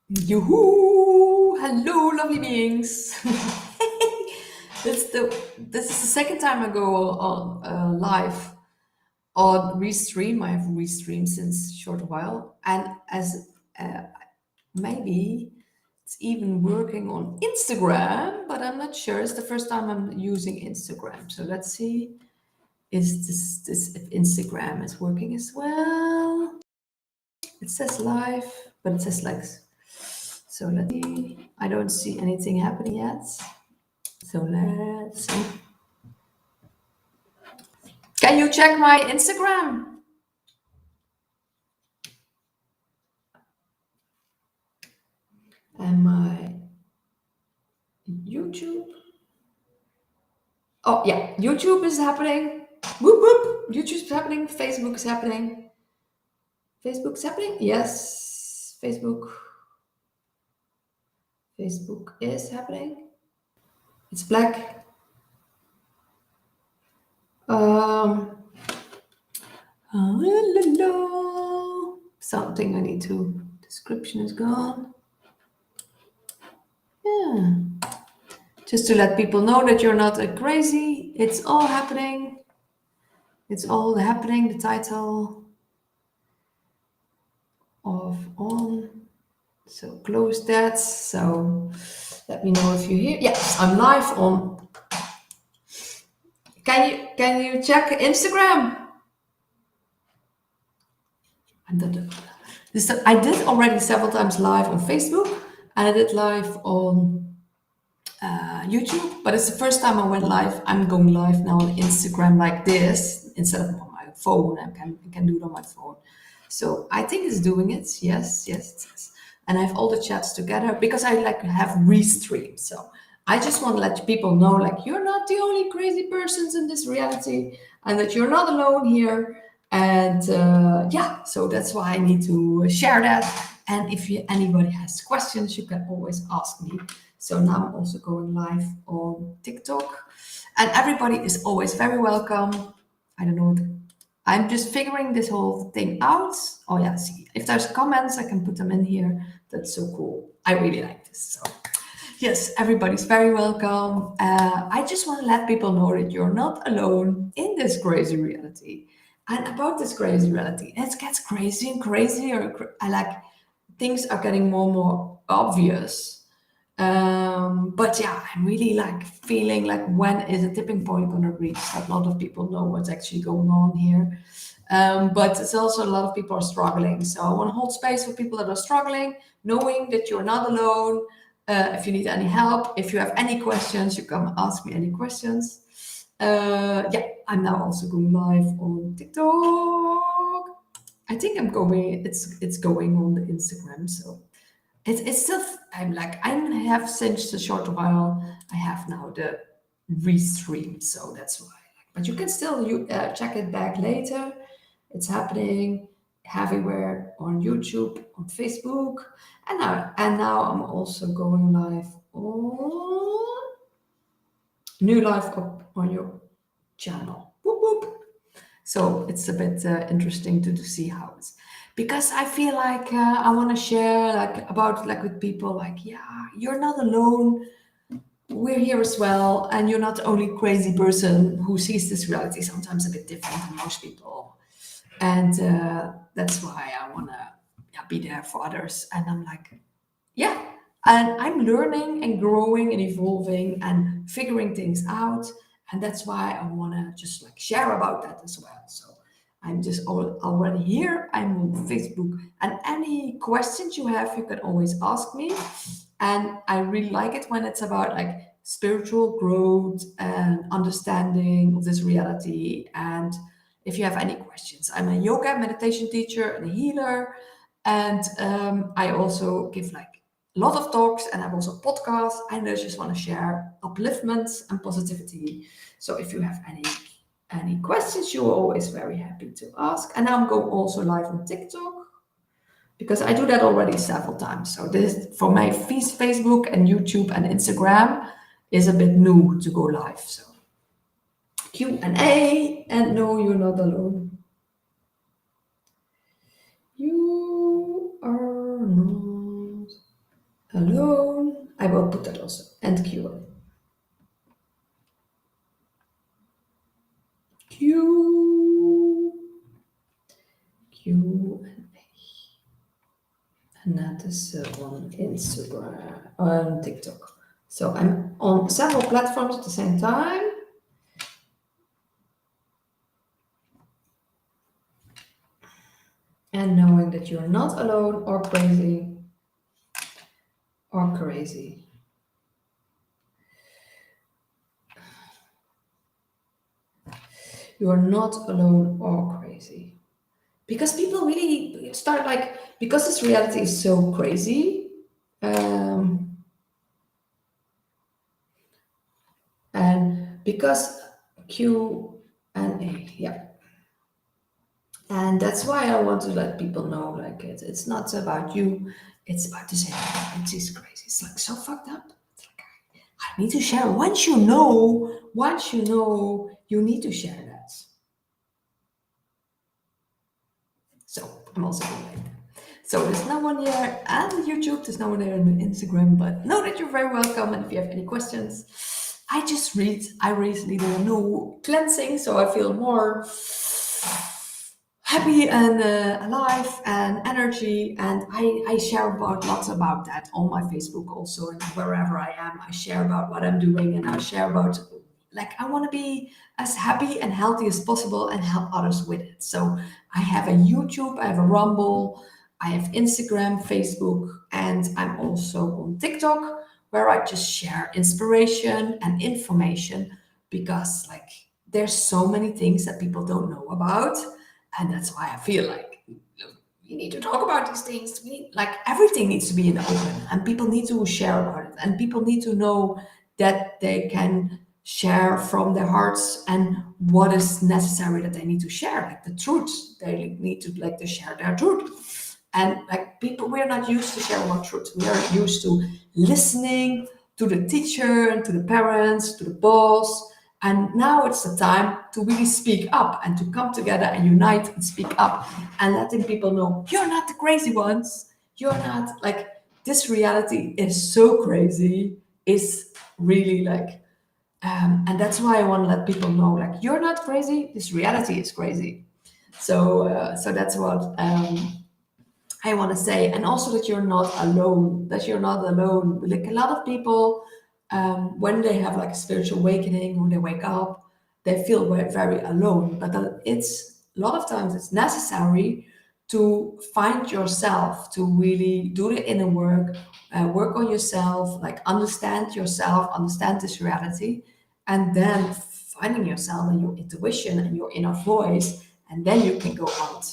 Yoo-hoo! Hello, lovely beings. This is the second time I go on live on Restream. I have Restream since a short while, and as uh, maybe it's even working on Instagram, but I'm not sure. It's the first time I'm using Instagram, so let's see. Is this if Instagram is working as well? It says live, but it says like. So let's see. I don't see anything happening yet. So let's see. Can you check my Instagram? And my YouTube? Oh, yeah. YouTube is happening. Whoop, whoop. YouTube is happening. Facebook is happening. Facebook is happening? Yes. Facebook is happening. It's black. Um, Something I need to. Description is gone. Yeah. Just to let people know that you're not crazy. It's all happening. It's all happening. The title of on. So close that. So let me know if you hear. Yes, I'm live on. Can you check Instagram? I did already several times live on Facebook, and I did live on YouTube, but it's the first time I went live. I'm going live now on Instagram like this instead of on my phone. I can do it on my phone. So I think it's doing it. Yes, yes, yes. And I have all the chats together because I like have restream. So I just want to let people know like you're not the only crazy persons in this reality and that you're not alone here. And yeah, so that's why I need to share that. And if anybody has questions, you can always ask me. So now I'm also going live on TikTok. And everybody is always very welcome. I don't know. I'm just figuring this whole thing out. Oh, yeah. See, if there's comments, I can put them in here. That's so cool. I really like this. So, yes, everybody's very welcome. I just want to let people know that you're not alone in this crazy reality. And about this crazy reality, it gets crazy and crazier. I like things are getting more and more obvious. But yeah, I'm really like feeling like when is a tipping point going to reach that a lot of people know what's actually going on here. But it's also a lot of people are struggling. So I want to hold space for people that are struggling, knowing that you're not alone. If you need any help, if you have any questions, you come ask me any questions. Yeah, I'm now also going live on TikTok. I think I'm going. It's going on the Instagram. So it's still. I'm like I have since a short while. I have now the restream, so that's why. But you can still check it back later. It's happening everywhere on YouTube, on Facebook, and now I'm also going live on new live up on your channel. Whoop, whoop. So it's a bit interesting to see how it's because I feel like I want to share like about like with people like yeah you're not alone, we're here as well, and you're not the only crazy person who sees this reality sometimes a bit different than most people, and that's why I want to yeah, be there for others. And I'm like yeah, and I'm learning and growing and evolving and figuring things out. And that's why I want to just like share about that as well. So I'm just already here. I'm on Facebook. And any questions you have, you can always ask me. And I really like it when it's about like spiritual growth and understanding of this reality. And if you have any questions, I'm a yoga meditation teacher and a healer. And I also give like a lot of talks and I have also podcasts. And I just want to share upliftments and positivity. So if you have any questions, you're always very happy to ask. And I'm going also live on TikTok because I do that already several times. So this for my Facebook and YouTube and Instagram is a bit new to go live. So Q&A, and no, you're not alone. You are not alone. I will put that also. And Q&A. Q&A. And that is on Instagram, on TikTok. So I'm on several platforms at the same time. And knowing that you're not alone or crazy. Or crazy. You are not alone or crazy. Because people really start like, because this reality is so crazy, and because Q&A, yeah. And that's why I want to let people know, like, it's not about you, it's about the same. It is crazy. It's like so fucked up. It's like, I need to share. Once you know, you need to share that. So I'm also doing like that. So there's no one here on YouTube, there's no one there on Instagram, but know that you're very welcome. And if you have any questions, I recently did a new cleansing, so I feel more happy and alive and energy. And I share about lots about that on my Facebook also, and wherever I am, I share about what I'm doing, and I share about, like, I want to be as happy and healthy as possible and help others with it. So I have a YouTube, I have a Rumble, I have Instagram, Facebook, and I'm also on TikTok, where I just share inspiration and information, because like there's so many things that people don't know about. And that's why I feel like you need to talk about these things. Like everything needs to be in the open, and people need to share about it, and people need to know that they can share from their hearts and what is necessary that they need to share, like the truth. They need to like to share their truth. And like people, we're not used to sharing our truth. We are used to listening to the teacher and to the parents, to the boss. And now it's the time to really speak up and to come together and unite and speak up and letting people know you're not the crazy ones. You're not like, this reality is so crazy. Is really like, and that's why I want to let people know, like, you're not crazy. This reality is crazy. So that's what I want to say, and also that you're not alone. That you're not alone. Like a lot of people, when they have like a spiritual awakening, when they wake up, they feel very alone. But it's a lot of times it's necessary to find yourself, to really do the inner work, work on yourself, like understand yourself, understand this reality, and then finding yourself and your intuition and your inner voice, and then you can go out,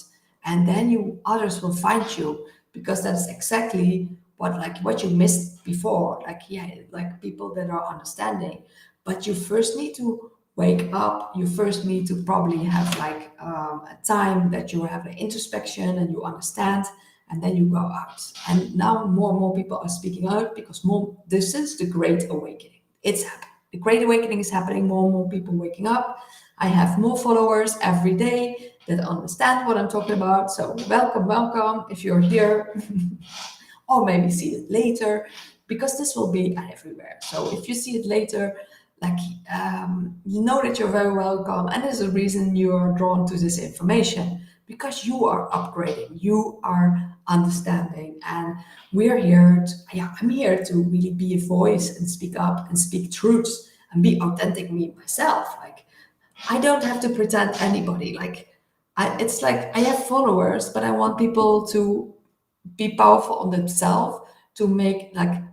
and then you others will find you, because that's exactly what you missed before, like, yeah, like people that are understanding. But you first need to wake up, you first need to probably have like a time that you have an introspection and you understand, and then you go out. And now more and more people are speaking out, because more, this is the great awakening. It's happening. The great awakening is happening. More and more people waking up. I have more followers every day that understand what I'm talking about. So welcome if you're here, or maybe see it later, because this will be everywhere. So if you see it later, like, you know that you're very welcome, and there's a reason you are drawn to this information, because you are upgrading, you are understanding, and we're here I'm here to really be a voice and speak up and speak truths and be authentic me myself. Like, I don't have to pretend anybody. Like, it's like I have followers, but I want people to be powerful on themselves, to make like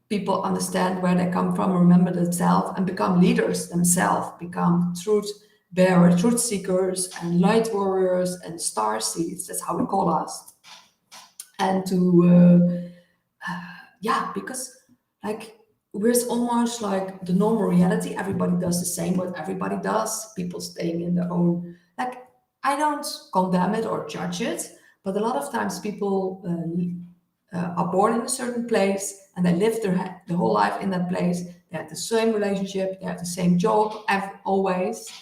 people understand where they come from, remember themselves, and become leaders themselves, become truth bearers, truth seekers, and light warriors, and star seeds. That's how we call us. And to yeah, because like we're almost like the normal reality. Everybody does the same what everybody does. People staying in their own, like, I don't condemn it or judge it, but a lot of times people are born in a certain place and they live their whole life in that place. They have the same relationship, they have the same job, always.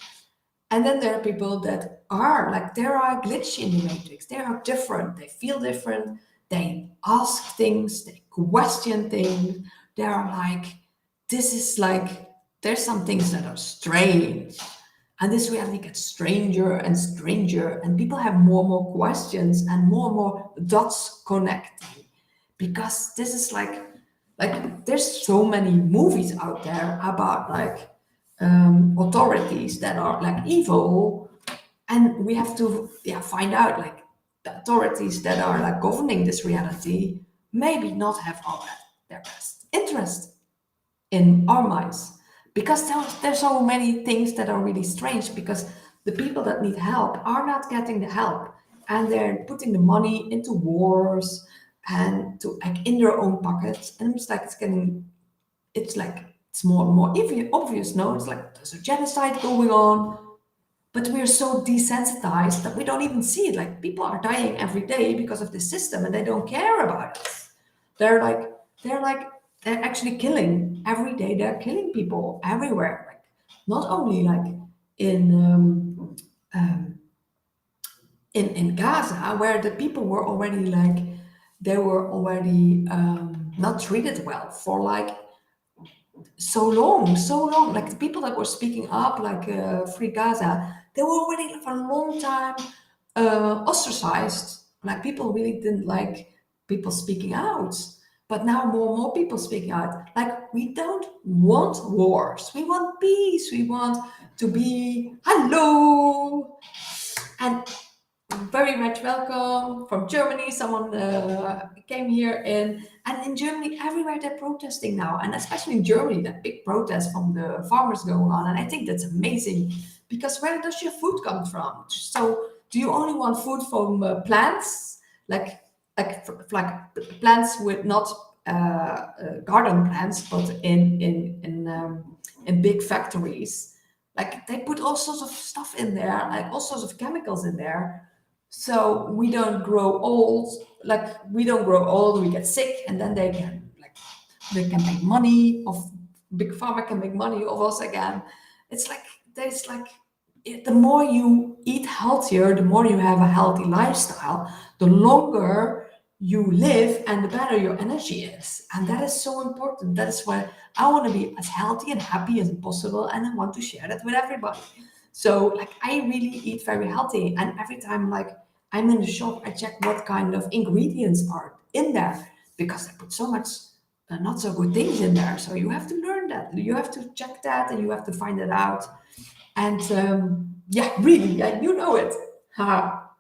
And then there are people that are like, they are glitchy in the matrix. They are different. They feel different. They ask things. They question things. They are like, this is like, there's some things that are strange. And this reality gets stranger and stranger, and people have more and more questions and more dots connecting. Because this is like there's so many movies out there about like authorities that are like evil, and we have to find out like the authorities that are like governing this reality maybe not have all that their best interest in our minds, because there's so many things that are really strange, because the people that need help are not getting the help, and they're putting the money into wars and to like in their own pockets, and it's like it's more and more obvious. No, it's like there's a genocide going on, but we're so desensitized that we don't even see it. Like people are dying every day because of the system, and they don't care about us. They're like they're like they're actually killing every day. They're killing people everywhere. Like not only like in um, in Gaza, where the people were already like they were already not treated well for like so long. Like the people that were speaking up, like Free Gaza, they were already for a long time ostracized. Like people really didn't like people speaking out. But now more and more people speaking out. Like we don't want wars. We want peace. We want to be hello. And very much welcome from Germany. Someone came here in, and in Germany, everywhere they're protesting now, and especially in Germany, that big protest from the farmers going on, and I think that's amazing, because where does your food come from? So, do you only want food from plants, like plants with not garden plants, but in big factories? Like they put all sorts of stuff in there, like all sorts of chemicals in there, so we don't grow old. Like we don't grow old, we get sick, and then they can make money of big pharma can make money of us again. It's like there's like the more you eat healthier, the more you have a healthy lifestyle, the longer you live and the better your energy is. And that is so important. That is why I want to be as healthy and happy as possible, and I want to share that with everybody. So like I really eat very healthy, and every time like I'm in the shop, I check what kind of ingredients are in there, because I put so much not so good things in there. So you have to learn that. You have to check that, and you have to find it out. And yeah, really, yeah, you know it.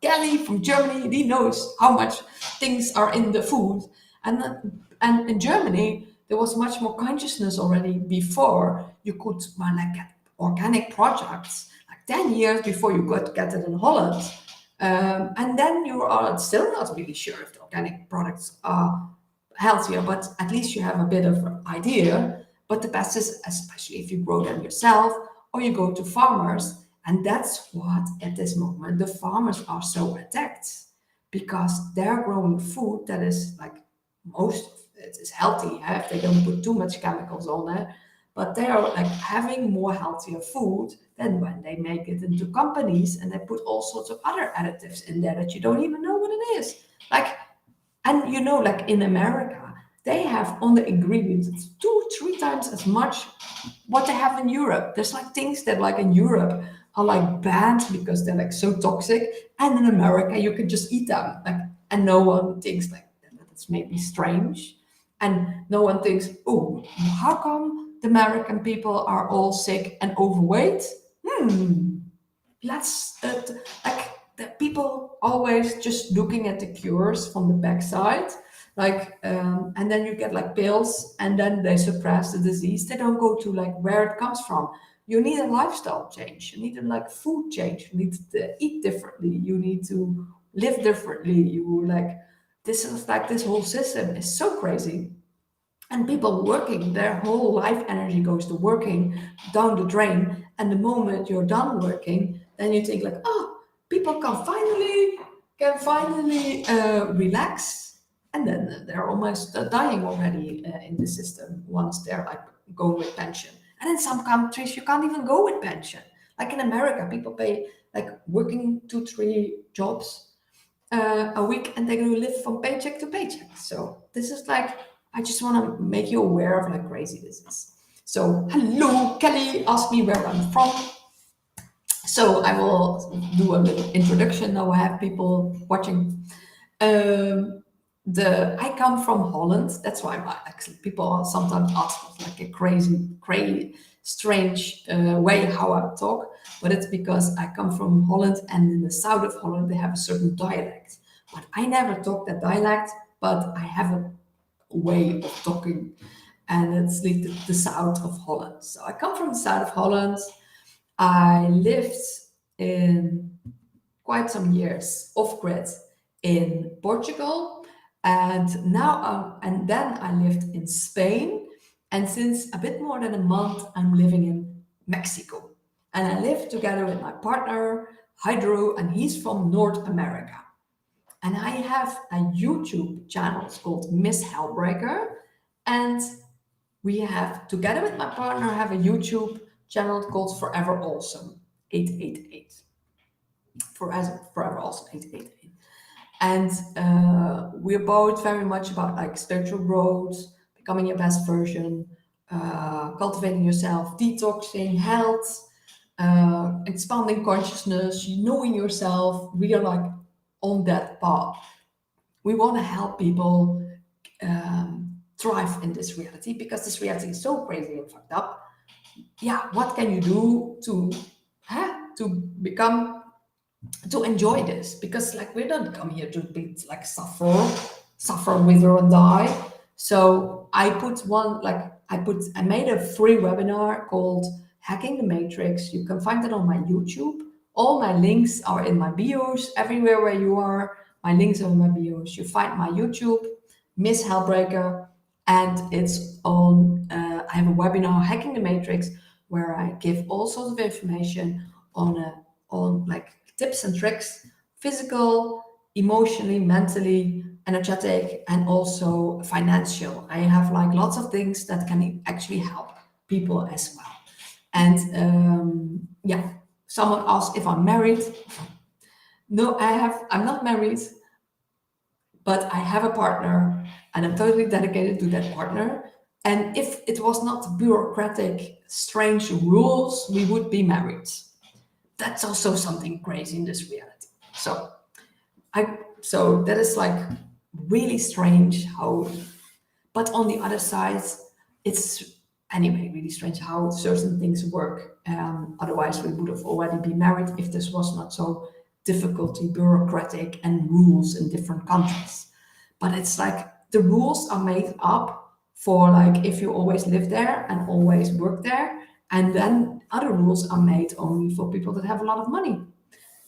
Kelly from Germany, he knows how much things are in the food. And in Germany, there was much more consciousness already before you could like get organic products, like 10 years before you got get it in Holland. And then you are still not really sure if the organic products are healthier, but at least you have a bit of idea. But the best is, especially if you grow them yourself or you go to farmers. And that's what at this moment the farmers are so attacked, because they're growing food that is like most of it is healthy. If they don't put too much chemicals on it, but they are like having more healthier food than when they make it into companies, and they put all sorts of other additives in there that you don't even know what it is. Like, and you know, like in America, they have on the ingredients 2-3 times as much what they have in Europe. There's like things that like in Europe are like banned because they're like so toxic, and in America you can just eat them. Like, and no one thinks like that's maybe strange, and no one thinks, oh, how come the American people are all sick and overweight? Let's like the people always just looking at the cures from the backside, like and then you get like pills, and then they suppress the disease. They don't go to like where it comes from. You need a lifestyle change, you need a like food change, you need to eat differently, you need to live differently. You like, this is like, this whole system is so crazy, and people working, their whole life energy goes to working down the drain. And the moment you're done working, then you think like, oh, people can finally relax, and then they're almost dying already in the system once they're like going with pension. And in some countries you can't even go with pension, like in America people pay like working 2-3 jobs a week, and they're going to live from paycheck to paycheck. So this is like I just want to make you aware of how crazy this is. So, hello, Kelly asked me where I'm from. So I will do a little introduction. Now I have people watching. Um, I come from Holland. That's why actually people sometimes ask me like a crazy, strange way how I talk. But it's because I come from Holland, and in the south of Holland they have a certain dialect. But I never talk that dialect. But I have a way of talking, and it's like the south of Holland. So I come from the south of Holland. I lived in quite some years off grid in Portugal, and and then I lived in Spain, and since a bit more than a month, I'm living in Mexico, and I live together with my partner Hydro, and he's from North America, and I have a YouTube channel. It's called Miss Hellbreaker, and we have together with my partner have a YouTube channel called Forever Awesome 888. Forever Awesome 888. And we're both very much about like spiritual growth, becoming your best version, cultivating yourself, detoxing, health, expanding consciousness, knowing yourself. We are like on that path. We want to help people thrive in this reality, because this reality is so crazy and fucked up. Yeah, what can you do to become to enjoy this? Because like we don't come here to be like suffer, wither and die. So I made a free webinar called Hacking the Matrix. You can find it on my YouTube. All my links are in my bios. Everywhere where you are, my links are in my bios. You find my YouTube, Miss Hellbreaker, and it's on. I have a webinar, Hacking the Matrix, where I give all sorts of information on like tips and tricks, physical, emotionally, mentally, energetic, and also financial. I have like lots of things that can actually help people as well. And yeah, someone asked if I'm married. No, I'm not married, but I have a partner, and I'm totally dedicated to that partner. And if it was not bureaucratic, strange rules, we would be married. That's also something crazy in this reality. So that is like really strange how, but on the other side, it's anyway really strange how certain things work. Otherwise, we would have already been married if this was not so difficult, bureaucratic, and rules in different countries. But it's like the rules are made up for like if you always live there and always work there, and then other rules are made only for people that have a lot of money.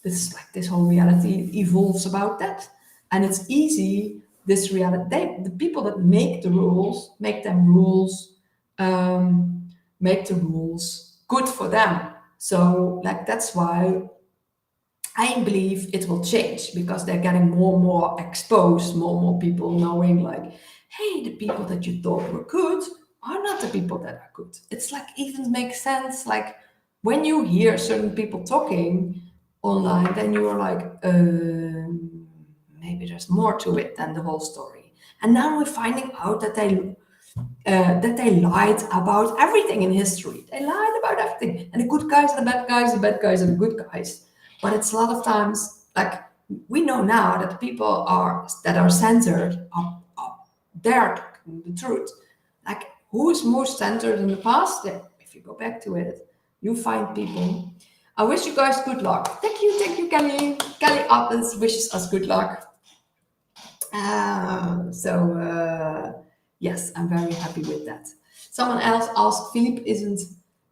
This whole reality evolves about that, and it's easy. This reality, the people that make the rules make um, make the rules good for them. So like that's why I believe it will change, because they're getting more and more exposed, more and more people knowing like, hey, the people that you thought were good are not the people that are good. It's like even makes sense. Like when you hear certain people talking online, then you are like, maybe there's more to it than the whole story. And now we're finding out that they lied about everything in history. They lied about everything, and the good guys are the bad guys, the bad guys are the good guys. But it's a lot of times like we know now that people that are centered are they're talking the truth. Like who is more centered in the past? Yeah, if you go back to it, you find people. I wish you guys good luck. Thank you, Kelly. Kelly Apples wishes us good luck. Yes, I'm very happy with that. Someone else asked, Philippe isn't,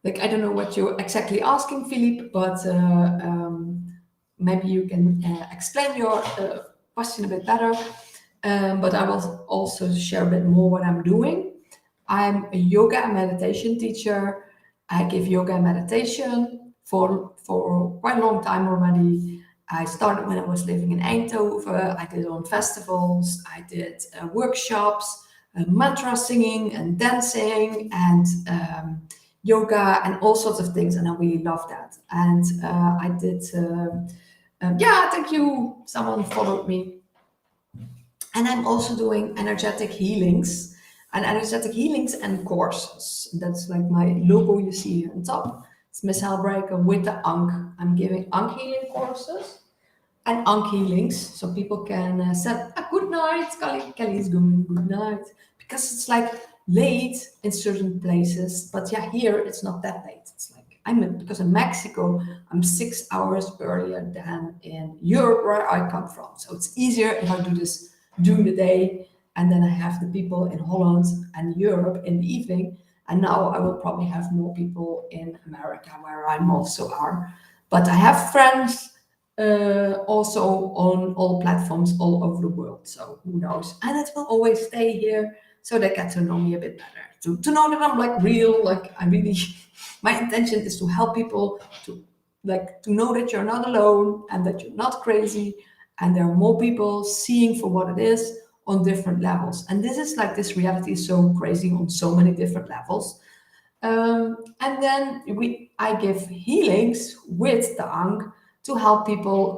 like, I don't know what you're exactly asking, Philippe, but maybe you can explain your question a bit better. But I will also share a bit more what I'm doing. I'm a yoga and meditation teacher. I give yoga and meditation for quite a long time already. I started when I was living in Eindhoven. I did on festivals. I did workshops, mantra singing and dancing and yoga and all sorts of things. And I really love that. And I did, yeah, thank you. Someone followed me. And I'm also doing energetic healings. and energetic healings and courses. That's like my logo you see here on top. It's Miss Hellbreaker with the Ankh. I'm giving Ankh healing courses and Ankh healings, so people can say, good night, Kelly is going good night, because it's like late in certain places, but yeah, here it's not that late. It's like because in Mexico I'm 6 hours earlier than in Europe where I come from, so it's easier if I do this during the day, and then I have the people in Holland and Europe in the evening, and now I will probably have more people in America where I'm also are. But I have friends also on all platforms all over the world. So who knows? And it will always stay here so they get to know me a bit better. To know that I'm like real, like I really, my intention is to help people to know that you're not alone and that you're not crazy. And there are more people seeing for what it is on different levels. And this is like this reality is so crazy on so many different levels. And then I give healings with the Ankh to help people,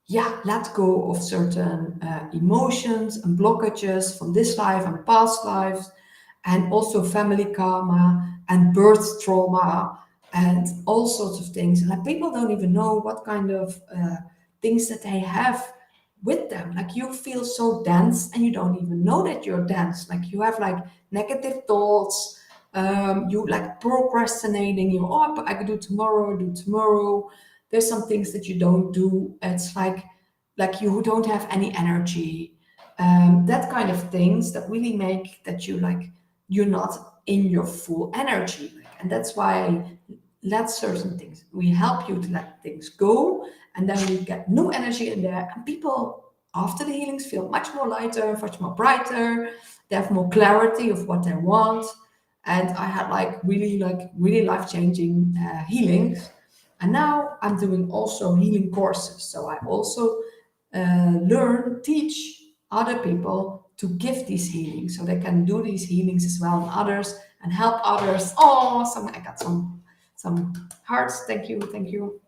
let go of certain emotions and blockages from this life and past lives, and also family karma and birth trauma and all sorts of things. And like people don't even know what kind of things that they have with them. Like you feel so dense and you don't even know that you're dense. Like you have like negative thoughts, you like procrastinating, I could do tomorrow. There's some things that you don't do. It's like you don't have any energy. That kind of things that really make that you're not in your full energy. And that's why I let certain things. We help you to let things go, and then we get new energy in there. And people after the healings feel much more lighter, much more brighter. They have more clarity of what they want. And I had really life-changing healings. And now I'm doing also healing courses. So I also teach other people to give these healings, so they can do these healings as well on others and help others. Oh, I got some hearts. Thank you, thank you.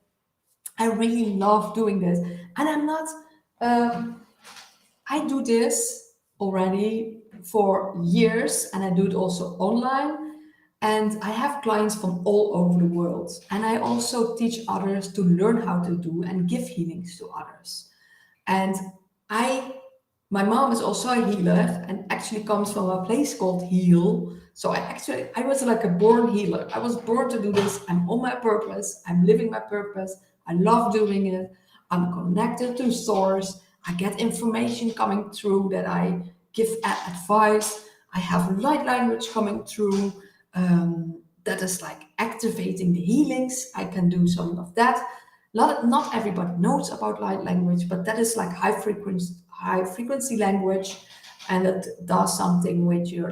I really love doing this, and I'm not. I do this already for years, and I do it also online. And I have clients from all over the world. And I also teach others to learn how to do and give healings to others. And I, my mom is also a healer and actually comes from a place called Heal. So I was like a born healer. I was born to do this. I'm on my purpose. I'm living my purpose. I love doing it. I'm connected to source. I get information coming through that I give advice. I have light language coming through. That is like activating the healings. I can do some of that. Not everybody knows about light language, but that is like high frequency language, and it does something with you,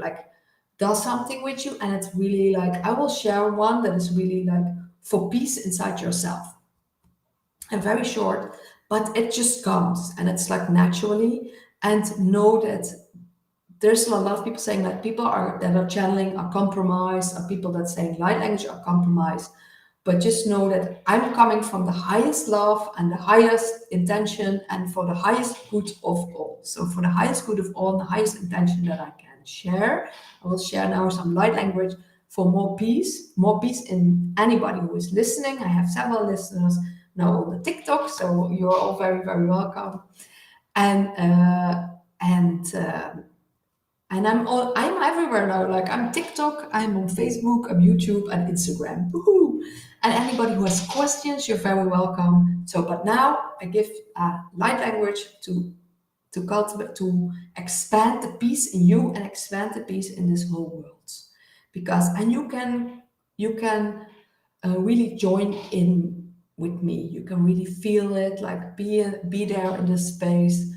and it's really like I will share one that is really like for peace inside yourself. And very short, but it just comes and it's like naturally. And know that there's a lot of people saying that that are channeling are compromised, or people that saying light language are compromised. But just know that I'm coming from the highest love and the highest intention and for the highest good of all. So for the highest good of all and the highest intention that I can share, I will share now some light language for more peace in anybody who is listening. I have several listeners now on the TikTok, so you're all very, very welcome. And I'm everywhere now. Like I'm TikTok, I'm on Facebook, I'm YouTube, and Instagram. Woohoo! And anybody who has questions, you're very welcome. So, but now I give light language to cultivate, to expand the peace in you and expand the peace in this whole world. And you can really join in with me. You can really feel it, like be there in this space,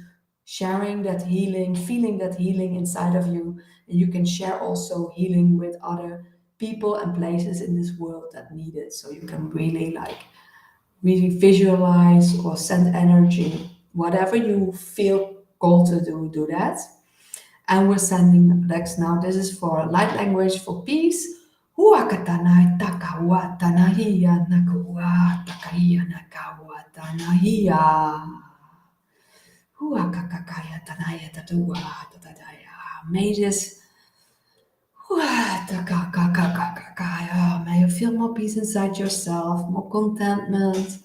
sharing that healing, feeling that healing inside of you. And you can share also healing with other people and places in this world that need it. So you can really visualize or send energy, whatever you feel called to do that. And we're sending next now. This is for light language for peace. Huakatanai takawatanahia nakua takahia nakawatanahia. Huakakakaya tanaya tatua tatadaya. May this May you feel more peace inside yourself, more contentment,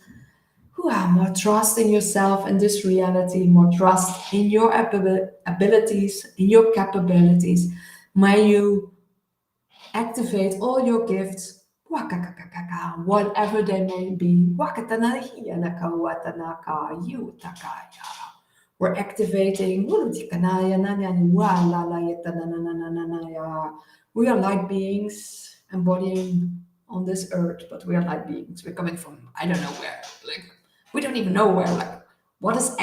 more trust in yourself and this reality, more trust in your abilities, in your capabilities. May you activate all your gifts, whatever they may be. We're activating. We are light beings embodying on this earth, but we are light beings. We're coming from I don't know where. Like we don't even know where. Like what is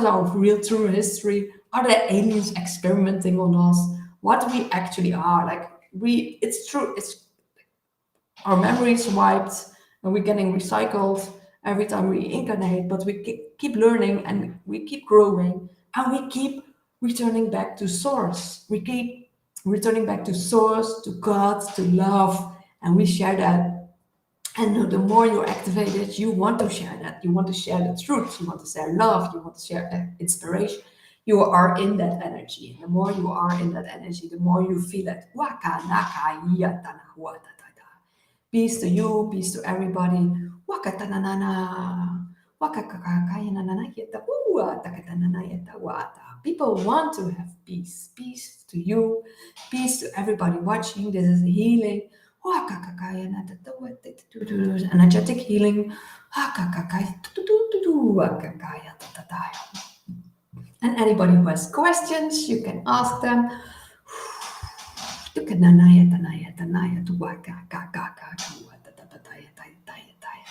our real true history? Are there aliens experimenting on us? What we actually are? Like it's true. It's our memories wiped and we're getting recycled every time we reincarnate, but we keep learning and we keep growing and we keep returning back to source. We keep returning back to source, to God, to love, and we share that. And the more you're activated, you want to share that. You want to share the truth. You want to share love. You want to share inspiration. You are in that energy. And the more you are in that energy, the more you feel it. Waka naka iya tana hua ta ta ta. Peace to you, peace to everybody. Waka tananana. Waka kakakaya nanana yeta ua takatanana yeta wata. People want to have peace. Peace to you, peace to everybody watching. This is healing. Energetic healing. And anybody who has questions, you can ask them.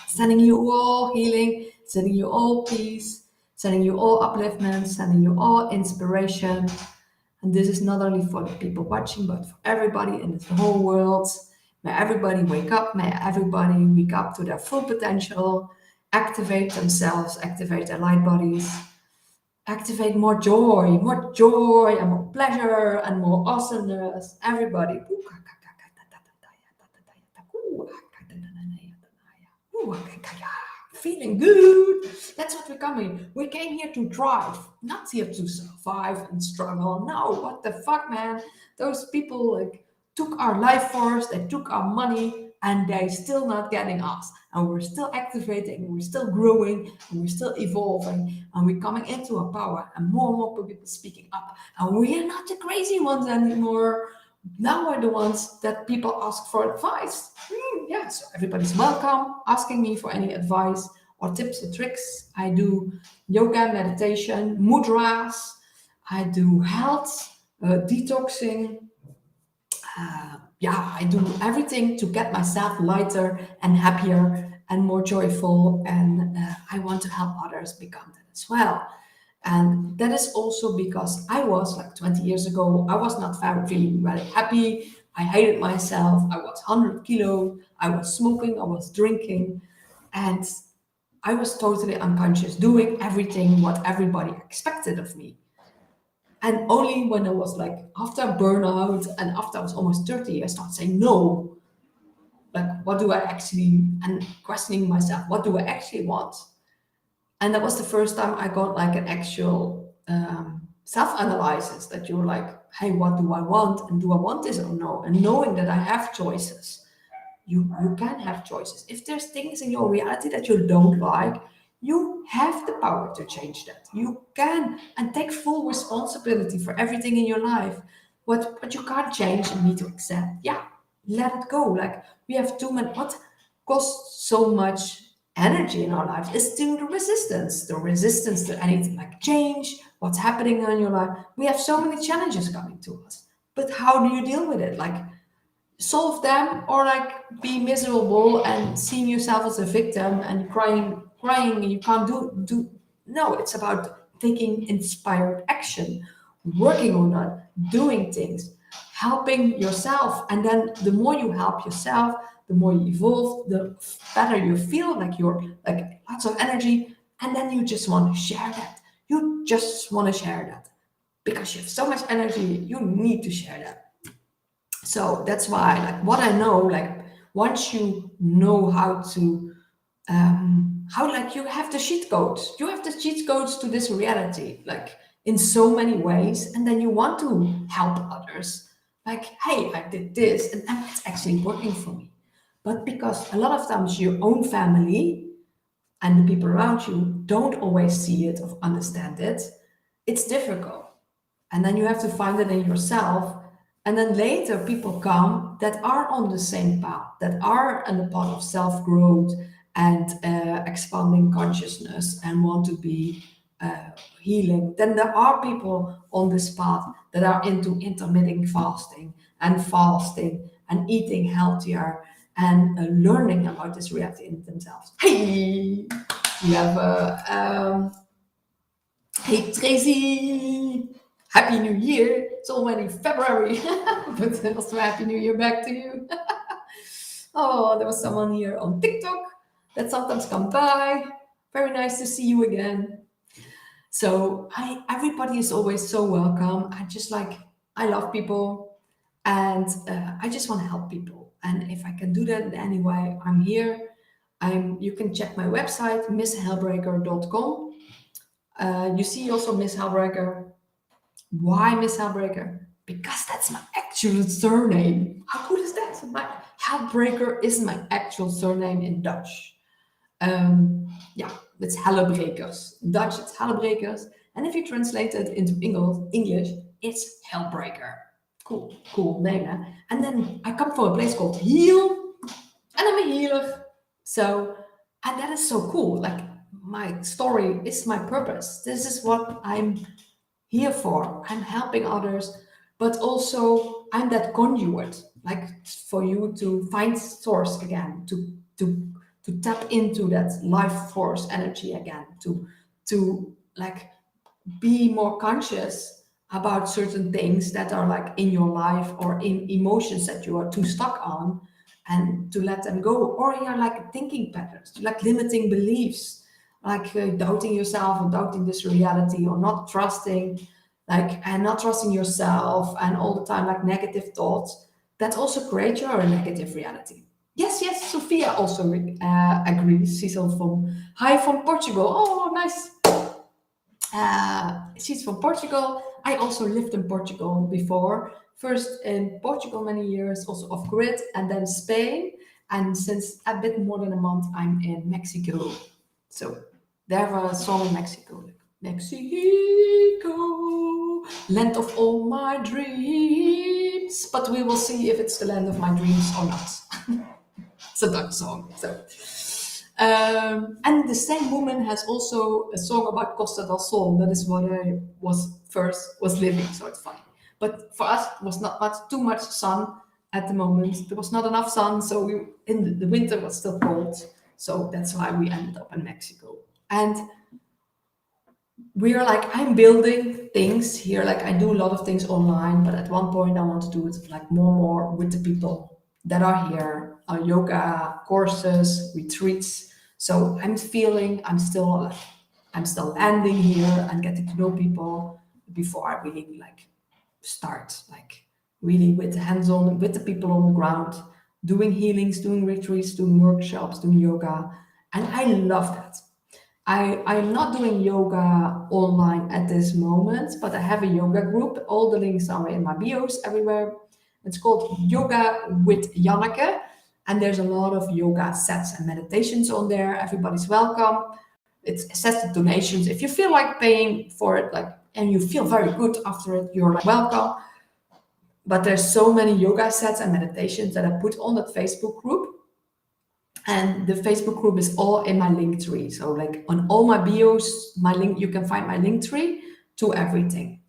Sending you all healing, sending you all peace, sending you all upliftment, sending you all inspiration. And this is not only for the people watching, but for everybody in the whole world. May everybody wake up. May everybody wake up to their full potential, activate themselves, activate their light bodies, activate more joy and more pleasure and more awesomeness. Everybody. Feeling good. That's what we're coming. We came here to thrive, not here to survive and struggle. No, what the fuck, man? Those people like took our life force, they took our money, and they're still not getting us. And we're still activating, we're still growing, and we're still evolving, and we're coming into our power, and more people speaking up. And we are not the crazy ones anymore. Now we're the ones that people ask for advice. Yeah, so everybody's welcome asking me for any advice or tips or tricks. I do yoga, meditation, mudras. I do health, detoxing. I do everything to get myself lighter and happier and more joyful. And I want to help others become that as well. And that is also because I was like 20 years ago, I was not feeling very happy. I hated myself. I was 100 kilo. I was smoking. I was drinking. And I was totally unconscious, doing everything what everybody expected of me. And only when I was like after burnout and after I was almost 30, I started saying no. Like, what do I actually, and questioning myself, what do I actually want? And that was the first time I got like an actual self-analysis that you're like, hey, what do I want? And do I want this or no? And knowing that I have choices. You can have choices. If there's things in your reality that you don't like, you have the power to change that. You can and take full responsibility for everything in your life. What you can't change, you need to accept. Yeah, let it go. Like we have too many. What costs so much energy in our lives is to the resistance to anything like change, what's happening in your life. We have so many challenges coming to us. But how do you deal with it? Like solve them or like be miserable and seeing yourself as a victim and crying you can't do no, it's about taking inspired action, working on that, doing things, helping yourself. And then the more you help yourself, the more you evolve, the better you feel, like you're like lots of energy. And then you just want to share that. You just want to share that because you have so much energy. You need to share that. So that's why, like, what I know, like, once you know how like you have the cheat codes, to this reality, like in so many ways, and then you want to help others. like, hey, I did this and it's actually working for me. But because a lot of times your own family and the people around you don't always see it or understand it, it's difficult. And then you have to find it in yourself. And then later people come that are on the same path, that are on the path of self-growth and expanding consciousness and want to be healing. Then there are people on this path that are into intermittent fasting and eating healthier and learning about this reality in themselves. Hey, we have hey Tracy, Happy New Year. It's already February, but also Happy New Year back to you. Oh, there was someone here on TikTok that sometimes come by. Very nice to see you again. So everybody is always so welcome. I love people, and I just want to help people. And if I can do that in any way, I'm here. You can check my website, misshellbreaker.com. You see also Miss Hellbreaker. Why Miss Hellbreaker? Because that's my actual surname. How cool is that? My Hellbreaker is my actual surname in Dutch. Yeah, it's Hellebrekers. In Dutch, it's Hellebrekers. And if you translate it into English, it's Hellbreaker. Cool name, eh? And then I come from a place called Heal, and I'm a healer. So, and that is so cool. Like, my story is my purpose. This is what I'm here for. I'm helping others, but also I'm that conduit, like for you to find source again, to tap into that life force energy again, to like be more conscious about certain things that are like in your life or in emotions that you are too stuck on, and to let them go, or you're like thinking patterns, like limiting beliefs, like doubting yourself or doubting this reality or not trusting, like, and not trusting yourself, and all the time like negative thoughts that also create your negative reality. Yes, Sophia also agrees. She's also from Portugal. Oh, nice. She's from Portugal. I also lived in Portugal before. First in Portugal many years, also off grid, and then Spain. And since a bit more than a month, I'm in Mexico. So they have a song in Mexico, like, Mexico, land of all my dreams. But we will see if it's the land of my dreams or not. It's a Dutch song. So. And the same woman has also a song about Costa del Sol. That is what I was living, so it's funny. But for us, it was not too much sun at the moment. There was not enough sun, so in the winter was still cold. So that's why we ended up in Mexico. And we are like, I'm building things here. Like, I do a lot of things online, but at one point I want to do it like more with the people that are here. Yoga courses, retreats. So I'm feeling I'm still landing here and getting to know people before I really like start like really with hands-on with the people on the ground, doing healings, doing retreats, doing workshops, doing yoga. And I love that. I'm not doing yoga online at this moment, but I have a yoga group. All the links are in my bios everywhere. It's called Yoga with Janneke, and there's a lot of yoga sets and meditations on there. Everybody's welcome. It's assessed donations. If you feel like paying for it, like, and you feel very good after it, you're like welcome. But there's so many yoga sets and meditations that I put on that Facebook group. And the Facebook group is all in my link tree. So like on all my bios, you can find my link tree to everything.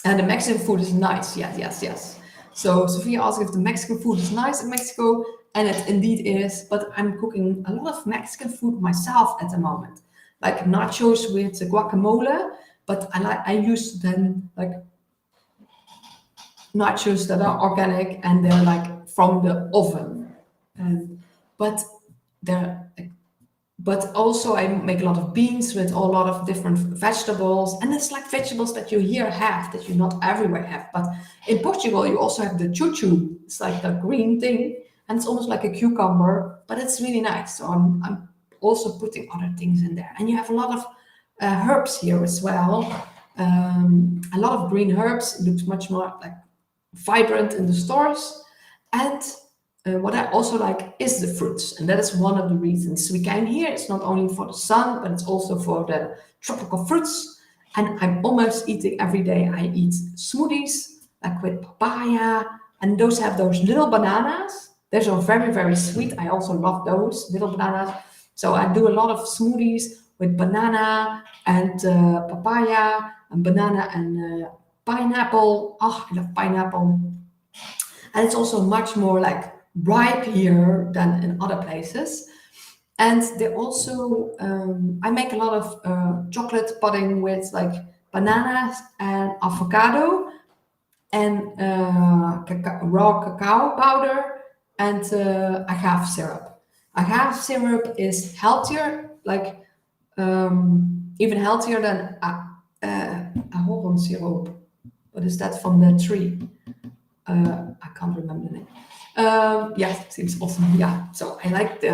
And the Mexican food is nice. Yes. So Sophia asked if the Mexican food is nice in Mexico, and it indeed is. But I'm cooking a lot of Mexican food myself at the moment, like nachos with guacamole. But I use then like nachos that are organic and they're like from the oven. But also I make a lot of beans with a lot of different vegetables, and it's like vegetables that you here have that you not everywhere have. But in Portugal you also have the chuchu. It's like the green thing, and it's almost like a cucumber, but it's really nice. So I'm also putting other things in there, and you have a lot of herbs here as well. A lot of green herbs. It looks much more like vibrant in the stores. And what I also like is the fruits, and that is one of the reasons we came here. It's not only for the sun, but it's also for the tropical fruits. And I'm almost eating every day. I eat smoothies like with papaya, and those have those little bananas. Those are very, very sweet. I also love those little bananas. So I do a lot of smoothies with banana and papaya, and banana and pineapple. Oh, I love pineapple. And it's also much more like ripe here than in other places. And they also, I make a lot of chocolate pudding with like bananas and avocado and raw cacao powder and agave syrup. Agave syrup is healthier, like even healthier than ahorn syrup. What is that from the tree? I can't remember the name. Yeah, seems awesome. Yeah, so I like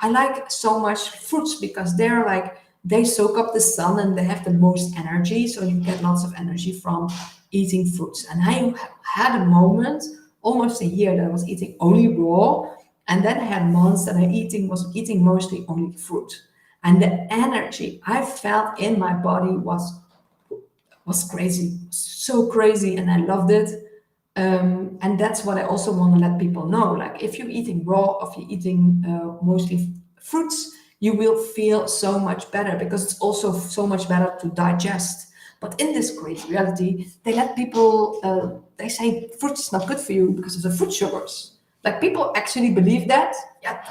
I like so much fruits because they're like they soak up the sun and they have the most energy. So you get lots of energy from eating fruits. And I had a moment, almost a year, that I was eating only raw, and then I had months that I was eating mostly only fruit. And the energy I felt in my body was crazy, so crazy, and I loved it. And that's what I also want to let people know. Like, if you're eating raw, if you're eating mostly fruits, you will feel so much better because it's also so much better to digest. But in this crazy reality, they let people, they say fruit is not good for you because of the fruit sugars. Like, people actually believe that. Yeah,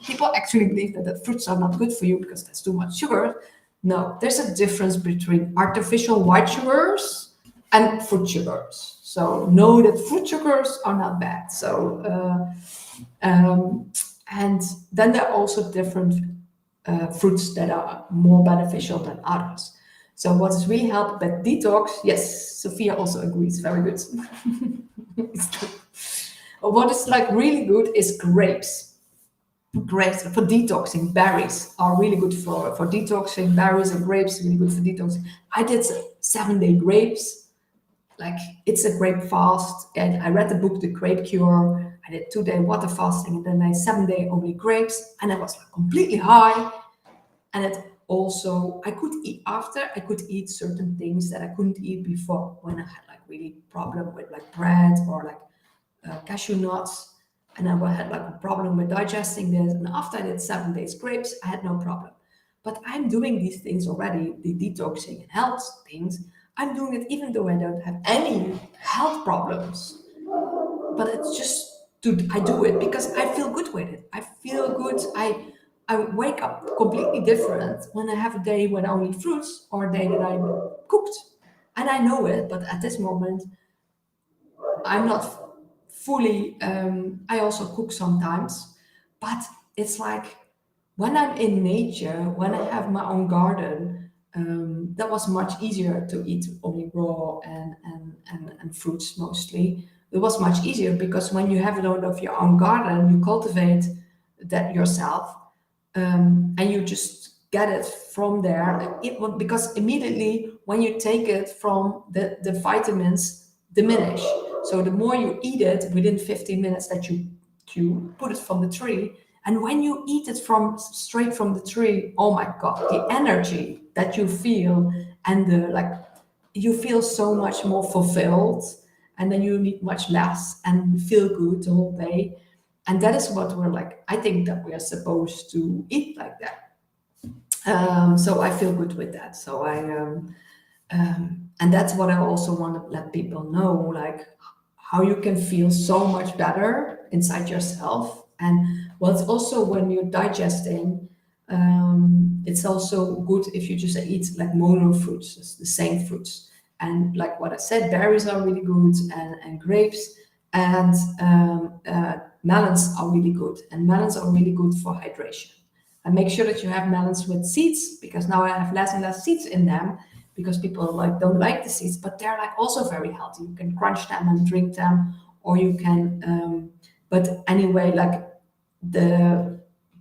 people actually believe that fruits are not good for you because there's too much sugar. No, there's a difference between artificial white sugars and fruit sugars. So know that fruit sugars are not bad. So and then there are also different fruits that are more beneficial than others. So what is really helped with detox? Yes, Sophia also agrees. Very good. It's true. What is like really good is grapes. Grapes for detoxing. Berries are really good for detoxing. Berries and grapes really good for detoxing. I did 7-day grapes. Like, it's a grape fast, and I read the book The Grape Cure. I did 2-day water fasting, and then I 7-day only grapes, and I was like completely high. And it also, I could eat after, I could eat certain things that I couldn't eat before when I had like really problem with like bread or like cashew nuts, and I had like a problem with digesting this. And after I did 7 days grapes, I had no problem. But I'm doing these things already, the detoxing and health things. I'm doing it even though I don't have any health problems. But it's just I do it because I feel good with it. I feel good. I wake up completely different when I have a day with only fruits or a day that I cooked. And I know it, but at this moment I'm not fully. I also cook sometimes, but it's like when I'm in nature, when I have my own garden, that was much easier to eat only raw and fruits mostly. It was much easier because when you have it out of your own garden, you cultivate that yourself, and you just get it from there. Because immediately when you take it from the vitamins diminish. So the more you eat it within 15 minutes that you put it from the tree, and when you eat it from straight from the tree, oh my god, the energy that you feel, and the like, you feel so much more fulfilled, and then you need much less and feel good the whole day. And that is what we're like, I think that we are supposed to eat like that. So I feel good with that. So and that's what I also want to let people know, like how you can feel so much better inside yourself. And well, it's also when you're digesting, it's also good if you just eat like mono fruits, the same fruits. And like what I said, berries are really good, and grapes, and melons are really good. And melons are really good for hydration. And make sure that you have melons with seeds, because now I have less and less seeds in them, because people like don't like the seeds, but they're like also very healthy. You can crunch them and drink them, or you can. But anyway, like they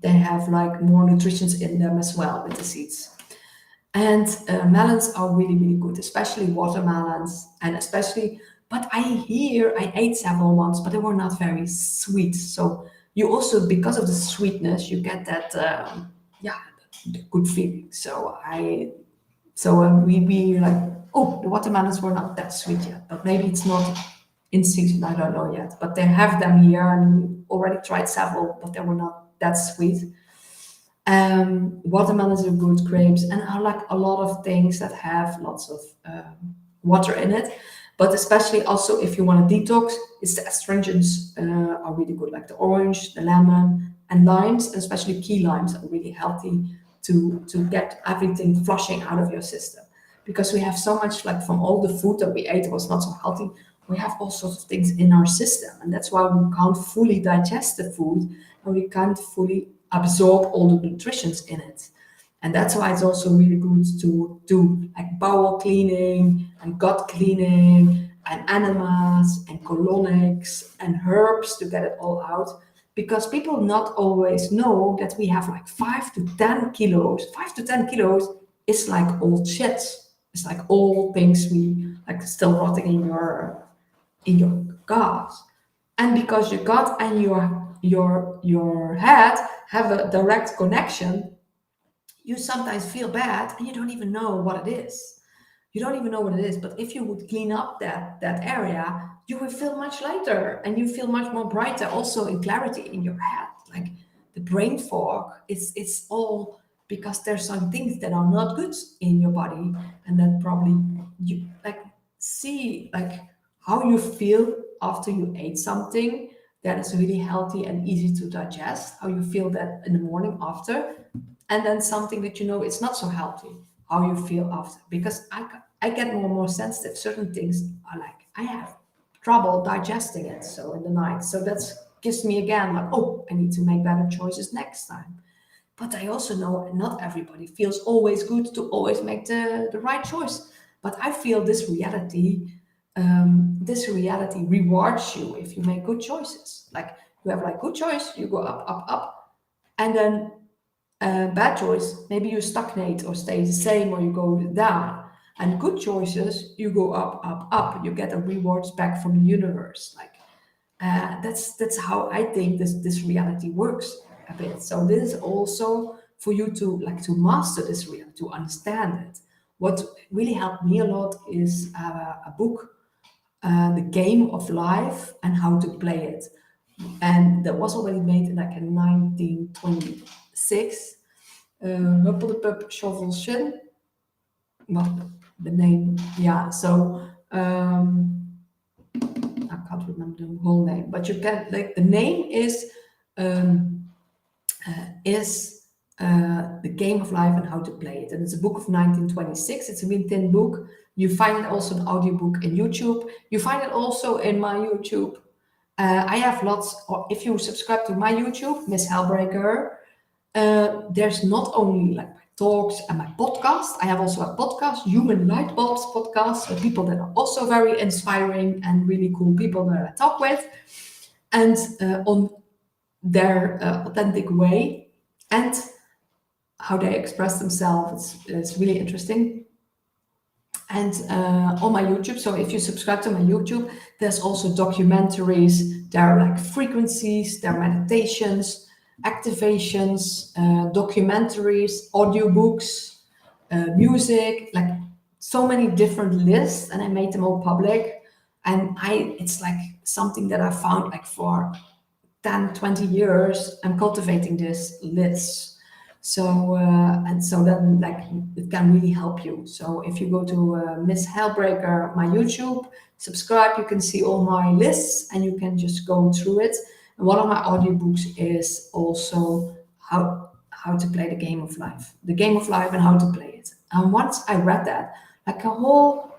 have like more nutritions in them as well with the seeds. And melons are really, really good, especially watermelons, and especially But I ate several ones, but they were not very sweet. So you also, because of the sweetness, you get that, yeah, the good feeling. We like, oh, the watermelons were not that sweet yet, but maybe it's not in season. I don't know yet, but they have them here, and we already tried several, but they were not that sweet. Watermelons are good, grapes, and I like a lot of things that have lots of water in it. But especially also if you want to detox, it's the astringents are really good, like the orange, the lemon, and limes, and especially key limes are really healthy to get everything flushing out of your system. Because we have so much, like from all the food that we ate, it was not so healthy. We have all sorts of things in our system, and that's why we can't fully digest the food, and we can't fully absorb all the nutritions in it. And that's why it's also really good to do like bowel cleaning and gut cleaning and enemas and colonics and herbs to get it all out. Because people not always know that we have like 5 to 10 kilos. 5 to 10 kilos is like old shit. It's like all things we like still rotting in your gut. And because your gut and your head have a direct connection, you sometimes feel bad and you don't even know what it is. You don't even know what it is. But if you would clean up that area, you will feel much lighter and you feel much more brighter, also in clarity in your head. Like the brain fog, it's all because there's some things that are not good in your body, and that probably you like see like how you feel after you ate something that is really healthy and easy to digest, how you feel that in the morning after, and then something that you know it's not so healthy, how you feel after. Because I get more and more sensitive. Certain things are like I have trouble digesting it, so in the night. So that gives me again like, oh, I need to make better choices next time. But I also know not everybody feels always good to always make the right choice. But I feel this reality rewards you if you make good choices. Like you have like good choice, you go up, up, up, and then bad choice, maybe you stagnate or stay the same or you go down. And good choices, you go up, up, up. You get the rewards back from the universe. Like that's how I think this reality works a bit. So this is also for you to like to master this reality, to understand it. What really helped me a lot is a book, The Game of Life and How to Play It, and that was already made in like in 1926. Huppeldepup Shovel well, the name, yeah. So I can't remember the whole name, but you can like the name um, is The Game of Life and How to Play It, and it's a book of 1926. It's a really thin book. You find it also an audiobook in YouTube. You find it also in my YouTube. I have lots. Or if you subscribe to my YouTube, Miss Hellbreaker, there's not only like my talks and my podcast. I have also a podcast, Human Light Bulbs podcast, with people that are also very inspiring and really cool people that I talk with, and on their authentic way and how they express themselves. It's really interesting. And on my YouTube, so if you subscribe to my YouTube, there's also documentaries. There are like frequencies, there are meditations, activations, documentaries, audiobooks, music, like so many different lists, and I made them all public. And it's like something that I found like for 10, 20 years. I'm cultivating this lists. So and so then like it can really help you. So if you go to Miss Hellbreaker, my YouTube, subscribe, you can see all my lists and you can just go through it. And one of my audiobooks is also how to play the game of life, and how to play it. And once I read that, like a whole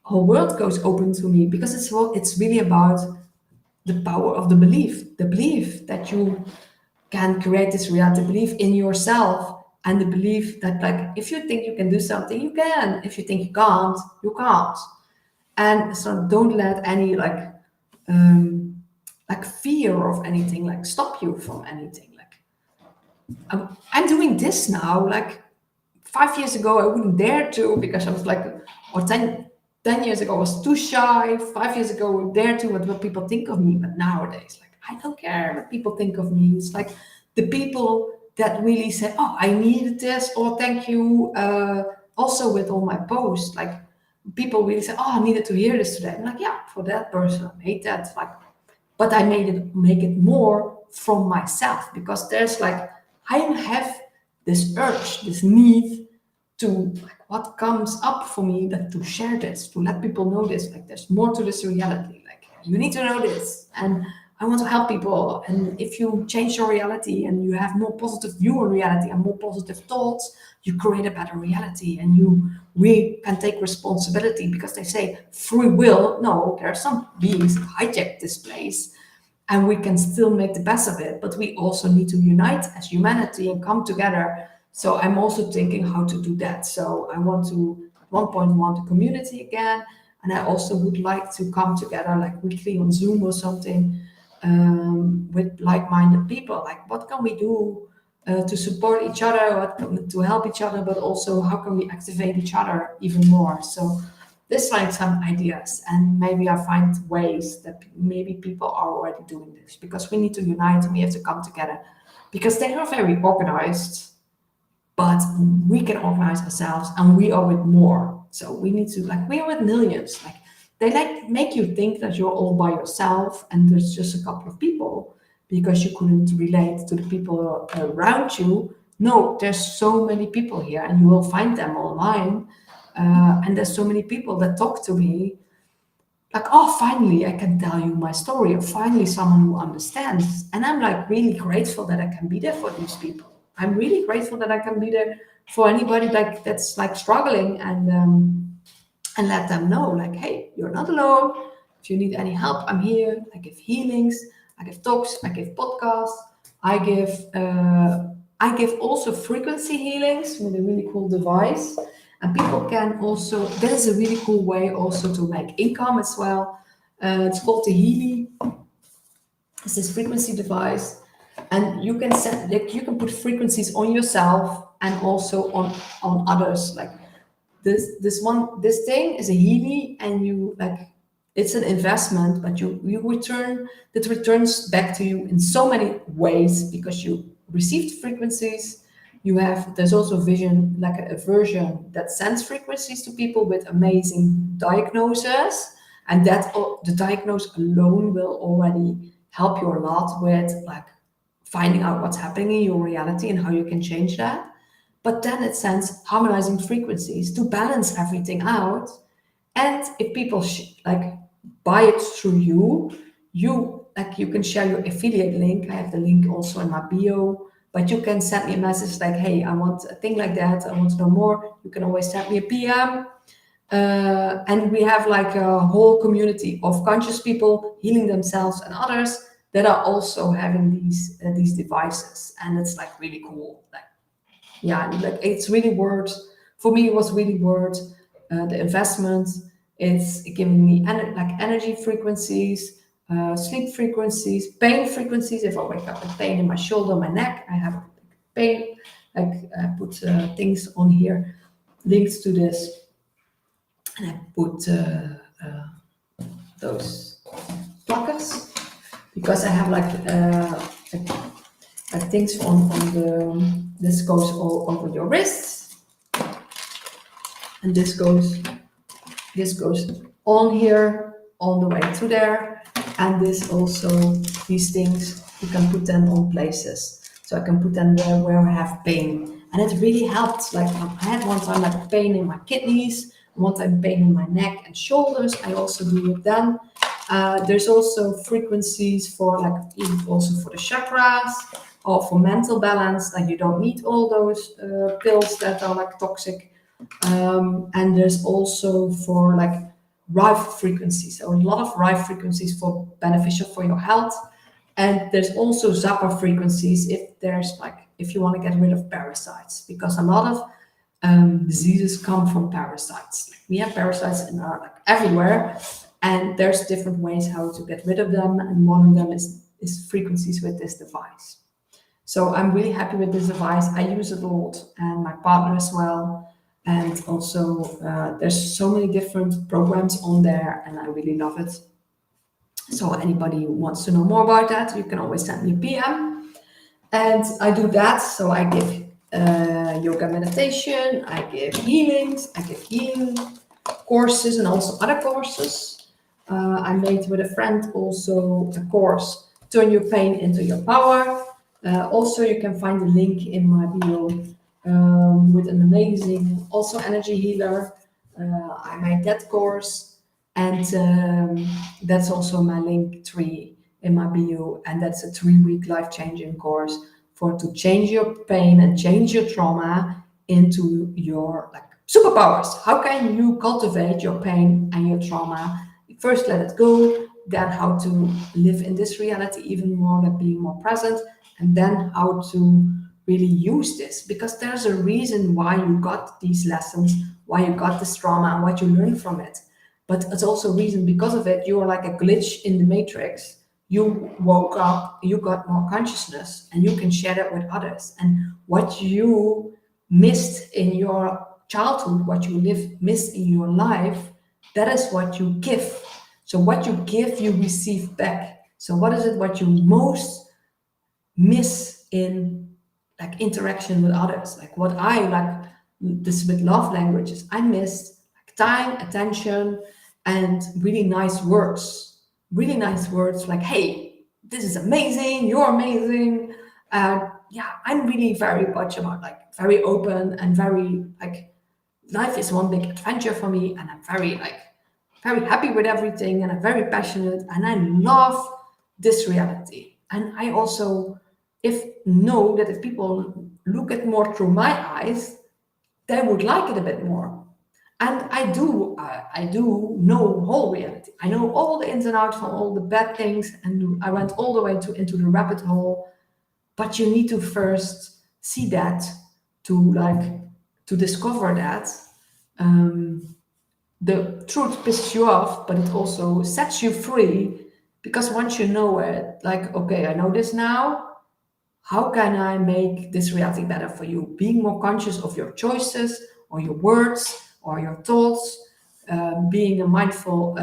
world goes open to me, because it's really about the power of the belief that you can create this reality, belief in yourself, and the belief that like if you think you can do something, you can. If you think you can't, you can't. And so don't let any like fear of anything like stop you from anything. Like I'm doing this now. Like 5 years ago, I wouldn't dare to, because I was like, or 10. 10 years ago I was too shy. 5 years ago, dare to what people think of me. But nowadays, like, I don't care what people think of me. It's like the people that really say, "Oh, I needed this," or "Thank you." Also with all my posts, like people really say, "Oh, I needed to hear this today." I'm like, yeah, for that person, I made that. Like, but I made it make it more from myself because there's like I have this urge, this need to like what comes up for me that to share this, to let people know this. Like there's more to this reality. Like you need to know this, and I want to help people. And if you change your reality and you have more positive view on reality and more positive thoughts, you create a better reality, and we can take responsibility because they say free will. No, there are some beings that hijack this place and we can still make the best of it, but we also need to unite as humanity and come together. So I'm also thinking how to do that. So I want to at one point want a community again, and I also would like to come together like weekly on Zoom or something, with like-minded people. Like what can we do to support each other, to help each other, but also how can we activate each other even more. So this like some ideas, and maybe I find ways that maybe people are already doing this because we need to unite and we have to come together because they are very organized, but we can organize ourselves and we are with more. So we need to like we are with millions. Like they like make you think that you're all by yourself and there's just a couple of people because you couldn't relate to the people around you. No, there's so many people here, and you will find them online. And there's so many people that talk to me like, oh, finally I can tell you my story, or finally someone who understands. And I'm like really grateful that I can be there for these people. I'm really grateful that I can be there for anybody like that's like struggling, and let them know like, hey, you're not alone. If you need any help, I'm here. I give healings, I give talks, I give podcasts, I give I give also frequency healings with a really cool device. And people can also, that is a really cool way also to make income as well. It's called the Healy. It's this frequency device, and you can set like you can put frequencies on yourself and also on others. Like this thing is a Healy, and you like it's an investment, but you return that returns back to you in so many ways because you received frequencies. You have there's also vision like a version that sends frequencies to people with amazing diagnosis, and the diagnosis alone will already help you a lot with like finding out what's happening in your reality and how you can change that. But then it sends harmonizing frequencies to balance everything out. And if people like buy it through you, you like you can share your affiliate link. I have the link also in my bio. But you can send me a message like, "Hey, I want a thing like that. I want to know more." You can always send me a PM. And we have like a whole community of conscious people healing themselves and others that are also having these devices, and it's like really cool. Like yeah, like it's really worth for me. It was really worth the investment. It's giving me like energy frequencies, sleep frequencies, pain frequencies. If I wake up with pain in my shoulder, my neck, I have pain. Like I put things on here, links to this, and I put those plackers because I have like things on the this goes all over your wrists, and this goes on here all the way to there, and this also these things you can put them on places, so I can put them there where I have pain, and it really helped. Like I had one time like pain in my kidneys, one time pain in my neck and shoulders. I also do it then. There's also frequencies for like even also for the chakras or for mental balance. Like you don't need all those pills that are like toxic. And there's also for like Rife frequencies, so a lot of Rife frequencies for beneficial for your health. And there's also Zappa frequencies if there's like if you want to get rid of parasites, because a lot of diseases come from parasites. Like we have parasites in our like everywhere, and there's different ways how to get rid of them, and one of them is frequencies with this device. So I'm really happy with this device. I use it a lot, and my partner as well. And also, there's so many different programs on there, and I really love it. So anybody who wants to know more about that, you can always send me a PM. And I do that. So I give yoga meditation, I give healings, I give healing courses, and also other courses. I made with a friend also a course, Turn Your Pain into Your Power. Also, you can find the link in my bio with an amazing, also energy healer. I made that course, and that's also my link tree in my bio, and that's a 3-week life-changing course for to change your pain and change your trauma into your like superpowers. How can you cultivate your pain and your trauma? First, let it go. Then, how to live in this reality even more, like being more present, and then how to really use this, because there's a reason why you got these lessons, why you got this trauma, and what you learned from it. But it's also a reason because of it, you are like a glitch in the matrix. You woke up, you got more consciousness, and you can share that with others. And what you missed in your childhood, what you missed in your life, that is what you give. So what you give, you receive back. So what is it what you most miss in like interaction with others? Like what I like this with love languages, I missed like time, attention, and really nice words. Really nice words like, hey, this is amazing, you're amazing. Yeah, I'm really very much about like very open and very like life is one big adventure for me, and I'm very like very happy with everything, and I'm very passionate, and I love this reality. And I also if know that if people look at more through my eyes, they would like it a bit more. And I do know whole reality. I know all the ins and outs from all the bad things, and I went all the way into the rabbit hole. But you need to first see that to discover that. Um, the truth pisses you off, but it also sets you free, because once you know it, like, okay, I know this now. How can I make this reality better for you? Being more conscious of your choices or your words or your thoughts, being mindful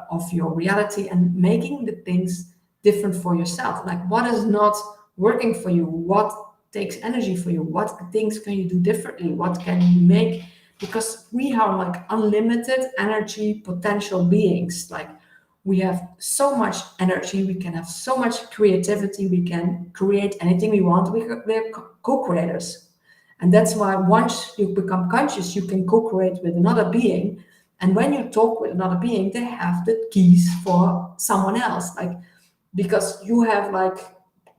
of your reality and making the things different for yourself. Like what is not working for you? What takes energy for you? What things can you do differently? What can you make? Because we are like unlimited energy potential beings. Like we have so much energy, we can have so much creativity, we can create anything we want. We're co-creators. And that's why once you become conscious, you can co-create with another being. And when you talk with another being, they have the keys for someone else. Like, because you have like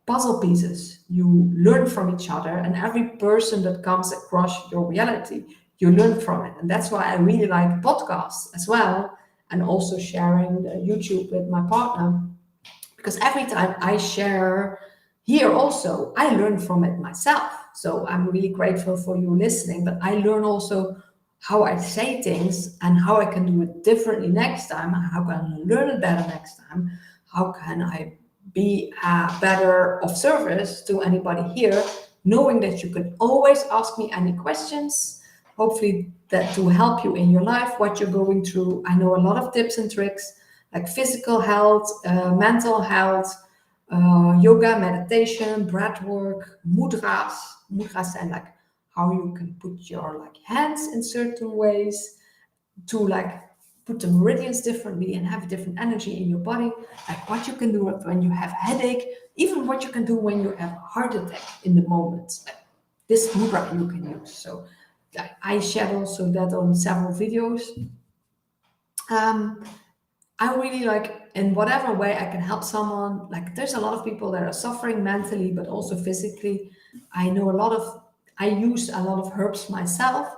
puzzle pieces, you learn from each other, and every person that comes across your reality, you learn from it. And that's why I really like podcasts as well, and also sharing the YouTube with my partner, because every time I share here also, I learn from it myself. So I'm really grateful for you listening, but I learn also how I say things and how I can do it differently next time, how can I learn it better next time, how can I be better of service to anybody here, knowing that you can always ask me any questions. Hopefully that to help you in your life, what you're going through. I know a lot of tips and tricks like physical health, mental health, yoga, meditation, breath work, mudras. Mudras and like how you can put your like hands in certain ways to like put the meridians differently and have a different energy in your body. Like what you can do when you have a headache, even what you can do when you have a heart attack in the moment. Like this mudra you can use. So I shared also that on several videos. Um, I really like in whatever way I can help someone. Like there's a lot of people that are suffering mentally, but also physically. I know a lot of. I use a lot of herbs myself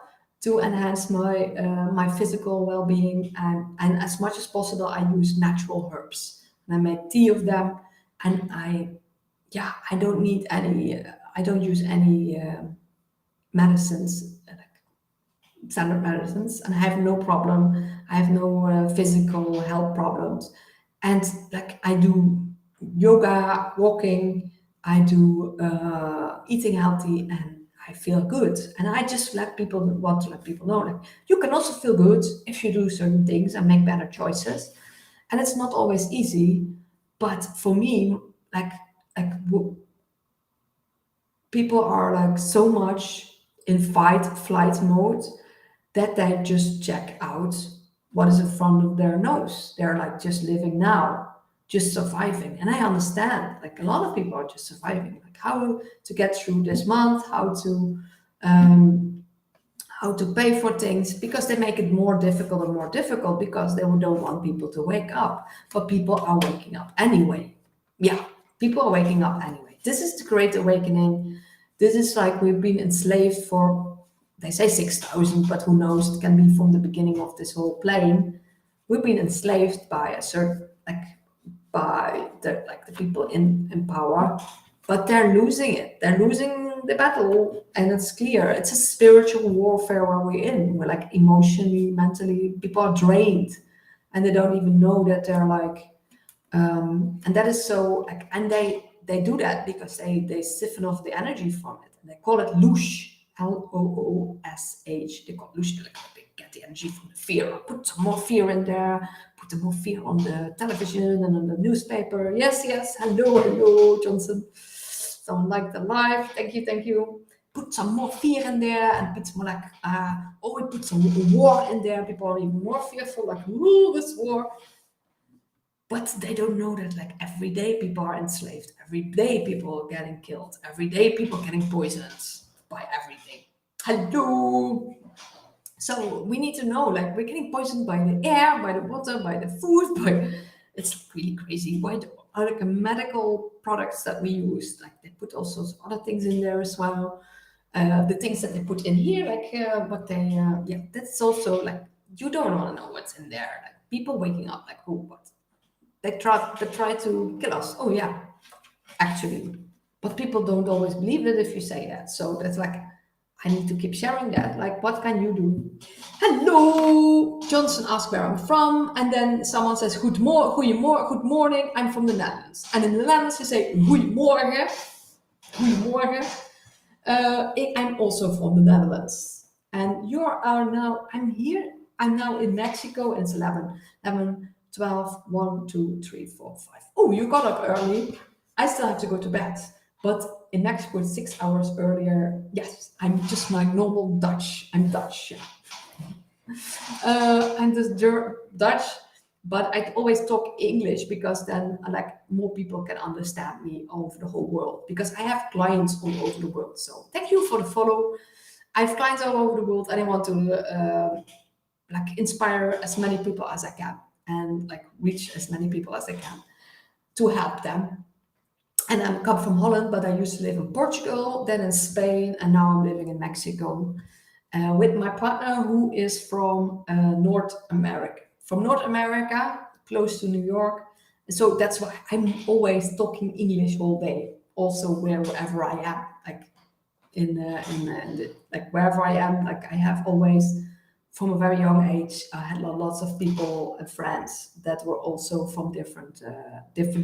to enhance my physical well-being, and as much as possible, I use natural herbs. And I make tea of them, and I don't need any. I don't use any medicines, standard medicines, and I have no problem. I have no physical health problems, and like I do yoga, walking, I do eating healthy, and I feel good. And I just want to let people know, like, you can also feel good if you do certain things and make better choices. And it's not always easy, but for me, like, people are like so much in fight flight mode that they just check out what is in front of their nose. They're like just living now, just surviving. And I understand, like, a lot of people are just surviving, like how to get through this month, um, how to pay for things, because they make it more difficult and more difficult because they don't want people to wake up. But people are waking up anyway. Yeah, people are waking up anyway. This is the Great Awakening. This is like we've been enslaved for, they say 6,000, but who knows? It can be from the beginning of this whole plane. We've been enslaved by a certain, like, by the people in power, but they're losing it. They're losing the battle, and it's clear. It's a spiritual warfare where we're in. We're like emotionally, mentally, people are drained, and they don't even know that they're like, and that is so like, and they do that because they siphon off the energy from it, and they call it loosh, Loosh. They call it loosh, like they get the energy from the fear. Put some more fear in there. Put some more fear on the television and on the newspaper. Yes, yes. Hello, Johnson. Someone liked the live. Thank you. Put some more fear in there, and it's more like, we put some war in there. People are even more fearful, like, ooh, this war. But they don't know that, like, every day people are enslaved. Every day people are getting killed. Every day people are getting poisoned by everything. Hello. So we need to know, like, we're getting poisoned by the air, by the water, by the food, it's really crazy. By the like medical products that we use, like they put all sorts of other things in there as well. The things that they put in here, like that's also like, you don't want to know what's in there. Like, people waking up, like, who, what? They try to kill us. Oh yeah, actually. But people don't always believe it if you say that. So that's like, I need to keep sharing that. Like, what can you do? Hello, Johnson asks where I'm from, and then someone says good morning. I'm from the Netherlands, and in the Netherlands you say goedemorgen. Goedemorgen. I'm also from the Netherlands, and you are now. I'm here. I'm now in Mexico. And it's 11, 12, 1, 2, 3, 4, 5. Oh, you got up early. I still have to go to bed. But in Mexico, it's 6 hours earlier. Yes, I'm just my normal Dutch. I'm Dutch. Yeah. I'm just Dutch, but I always talk English because then like more people can understand me all over the whole world, because I have clients all over the world. So thank you for the follow. I have clients all over the world, and I want to like inspire as many people as I can, and like reach as many people as I can to help them. And I come from Holland, but I used to live in Portugal, then in Spain, and now I'm living in Mexico with my partner, who is from North America. From North America, close to New York. So that's why I'm always talking English all day, also wherever I am, like like wherever I am, like I have always, from a very young age, I had lots of people and friends that were also from different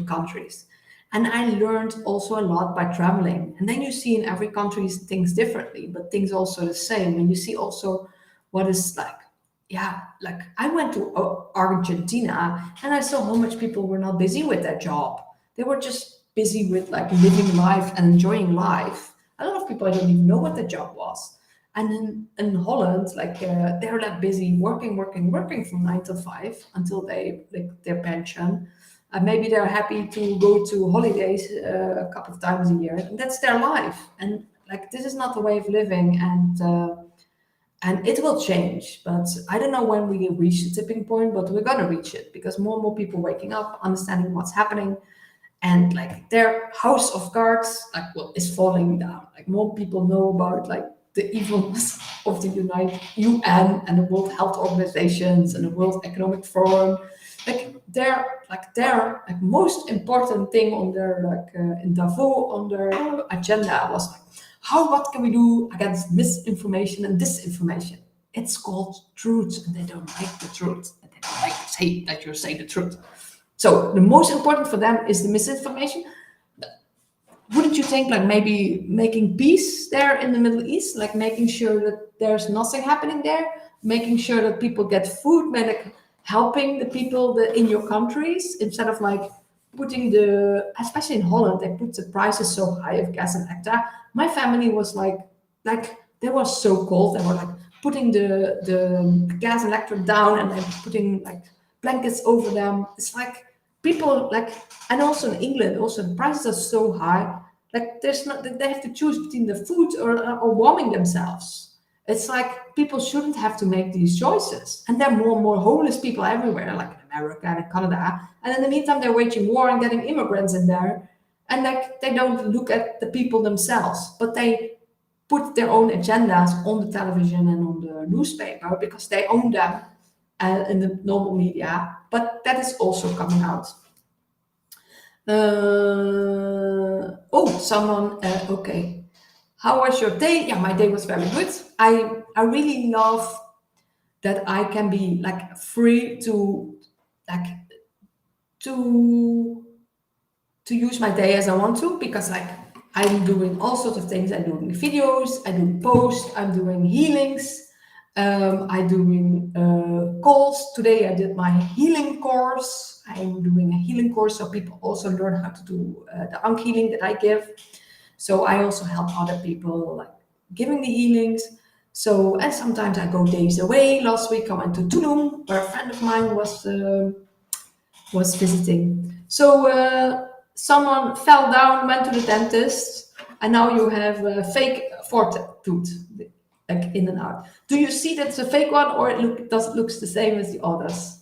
countries. And I learned also a lot by traveling. And then you see in every country things differently, but things also the same. And you see also what is like, yeah, like I went to Argentina, and I saw how much people were not busy with their job. They were just busy with like living life and enjoying life. A lot of people, I don't even know what their job was. And in Holland, like they're like busy working from 9 to 5 until they like their pension. Maybe they're happy to go to holidays a couple of times a year, and that's their life. And like this is not the way of living, and it will change. But I don't know when we reach the tipping point, but we're gonna reach it because more and more people waking up, understanding what's happening, and like their house of cards is falling down. Like more people know about like the evilness of the UN and the World Health Organizations and the World Economic Forum. Their most important thing on their in Davos on their agenda was like, what can we do against misinformation and disinformation? It's called truth, and they don't like the truth, and they don't like to say that you say the truth. So the most important for them is the misinformation. wouldn't you think like maybe making peace there in the Middle East, like making sure that there's nothing happening there, making sure that people get food, like helping the people in your countries instead of like putting especially in Holland, they put the prices so high of gas and electricity. My family was like they were so cold. They were like putting the gas and electric down and then putting like blankets over them. It's like people like, and also in England, also the prices are so high. Like there's not, they have to choose between the food or warming themselves. It's like people shouldn't have to make these choices. And there are more and more homeless people everywhere, like in America and in Canada. And in the meantime, they're waging war and getting immigrants in there. And like they don't look at the people themselves, but they put their own agendas on the television and on the newspaper because they own them in the normal media. But that is also coming out. Oh, someone. Okay. How was your day? Yeah, my day was very good. I really love that I can be like free like to to use my day as I want to, because like I'm doing all sorts of things. I'm doing videos, I do posts, I'm doing healings, I'm doing calls. Today I did my healing course. I'm doing a healing course so people also learn how to do the Ankh healing that I give. So I also help other people like giving the healings. So, and sometimes I go days away. Last week I went to Tulum, where a friend of mine was visiting. So someone fell down, went to the dentist, and now you have a fake fourth tooth, like in and out. Do you see that it's a fake one, or does it looks the same as the others?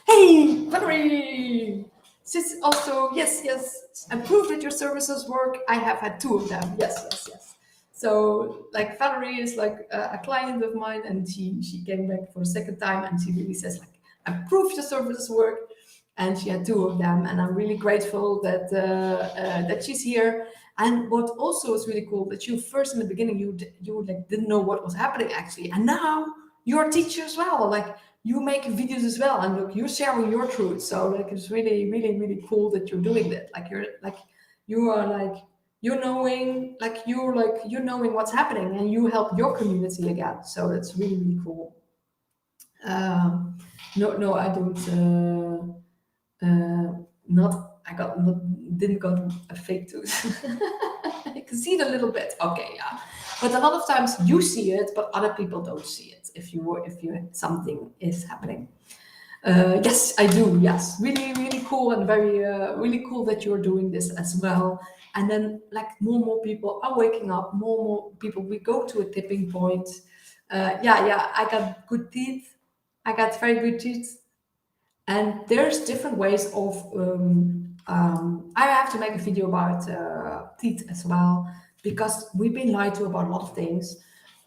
Hey, Valerie! This also, yes, yes. And prove that your services work. I have had two of them. Yes, yes, yes. So, like Valerie is like a client of mine, and she came back for a second time, and she really says like, "I prove your services work." And she had two of them, and I'm really grateful that she's here. And what also is really cool that you first in the beginning you like didn't know what was happening actually, and now you're a teacher as well. Like you make videos as well, and look, you're sharing your truth. So like it's really really really cool that you're doing that. Like you are like you're knowing what's happening, and you help your community again. So that's really really cool. No, I don't. Not I got not didn't got a fake tooth. I can see it a little bit. Okay, yeah. But a lot of times you see it, but other people don't see it. If you something is happening. Yes, I do. Yes, really, really cool and very really cool that you're doing this as well. And then like more and more people are waking up. More and more people. We go to a tipping point. Yeah. I got good teeth. I got very good teeth. And there's different ways of. I have to make a video about teeth as well, because we've been lied to about a lot of things.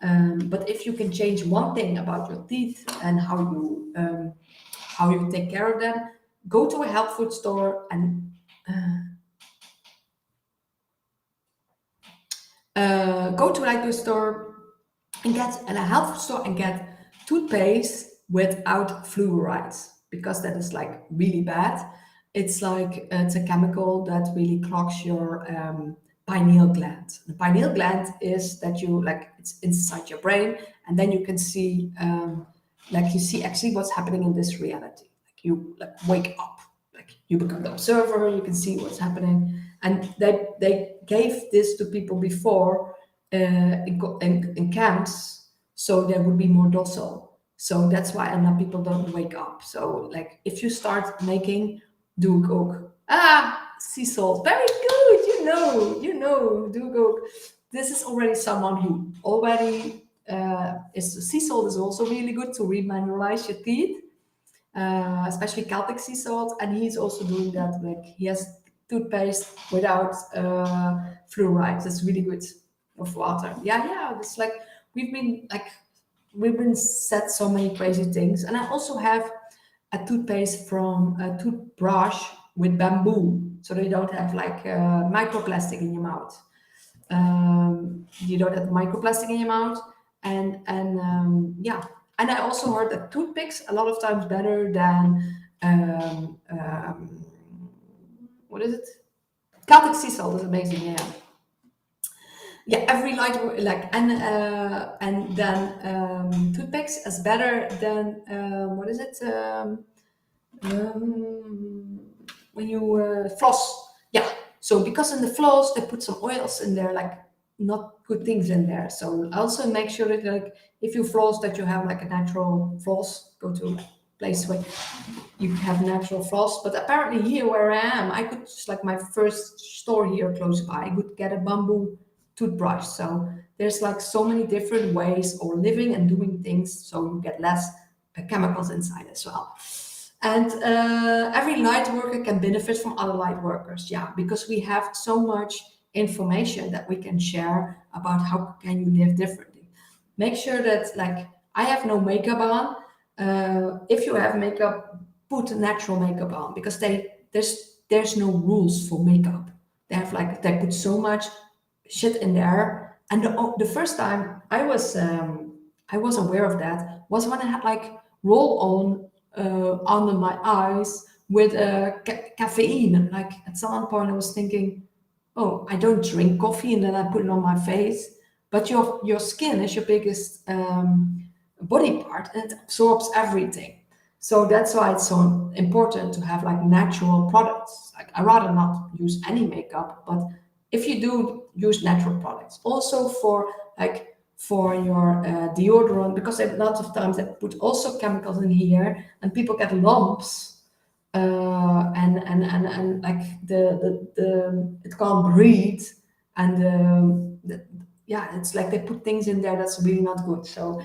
But if you can change one thing about your teeth and how you take care of them, go to a health food store and go to like a store and get and a health food store and get toothpaste without fluorides, because that is like really bad. It's like it's a chemical that really clogs your pineal gland. The pineal gland is that you like it's inside your brain, and then you can see like you see actually what's happening in this reality. Like you like wake up, like you become the observer, you can see what's happening. And they gave this to people before in camps, so they would be more docile. So that's why enough people don't wake up. So like if you start making doek ook, sea salt, very good. Doek ook. This is already someone who already is sea salt is also really good to remineralize your teeth, especially Celtic sea salt, and he's also doing that. Like he has toothpaste without fluoride. That's really good of water. Yeah. It's like we've been said so many crazy things, and I also have a toothpaste from a toothbrush with bamboo, so they don't have like microplastic in your mouth. You don't have microplastic in your mouth, and and I also heard that toothpicks a lot of times better than um, um, what is it? Celtic sea salt is amazing. Yeah, yeah. Every light like and then toothpicks is better than what is it? Um, when you floss. Yeah. So because in the floss they put some oils in there, like not good things in there. So also make sure that like if you floss that you have like a natural floss. Go to a place where you have natural floss. But apparently here where I am, I could just like my first store here close by, I could get a bamboo toothbrush. So there's like so many different ways of living and doing things, so you get less chemicals inside as well. And every light worker can benefit from other light workers, yeah, because we have so much information that we can share about how can you live differently. Make sure that like I have no makeup on. If you have makeup, put natural makeup on because there's no rules for makeup. They have like they put so much shit in there. And the first time I was aware of that was when I had like roll on under my eyes with caffeine. Like at some point, I was thinking, oh, I don't drink coffee, and then I put it on my face. But your skin is your biggest body part, and it absorbs everything. So that's why it's so important to have like natural products. Like I rather not use any makeup, but if you do use natural products, also for like for your deodorant, because a lot of times they put also chemicals in here, and people get lumps, and like the it can't breathe, and yeah, it's like they put things in there that's really not good. So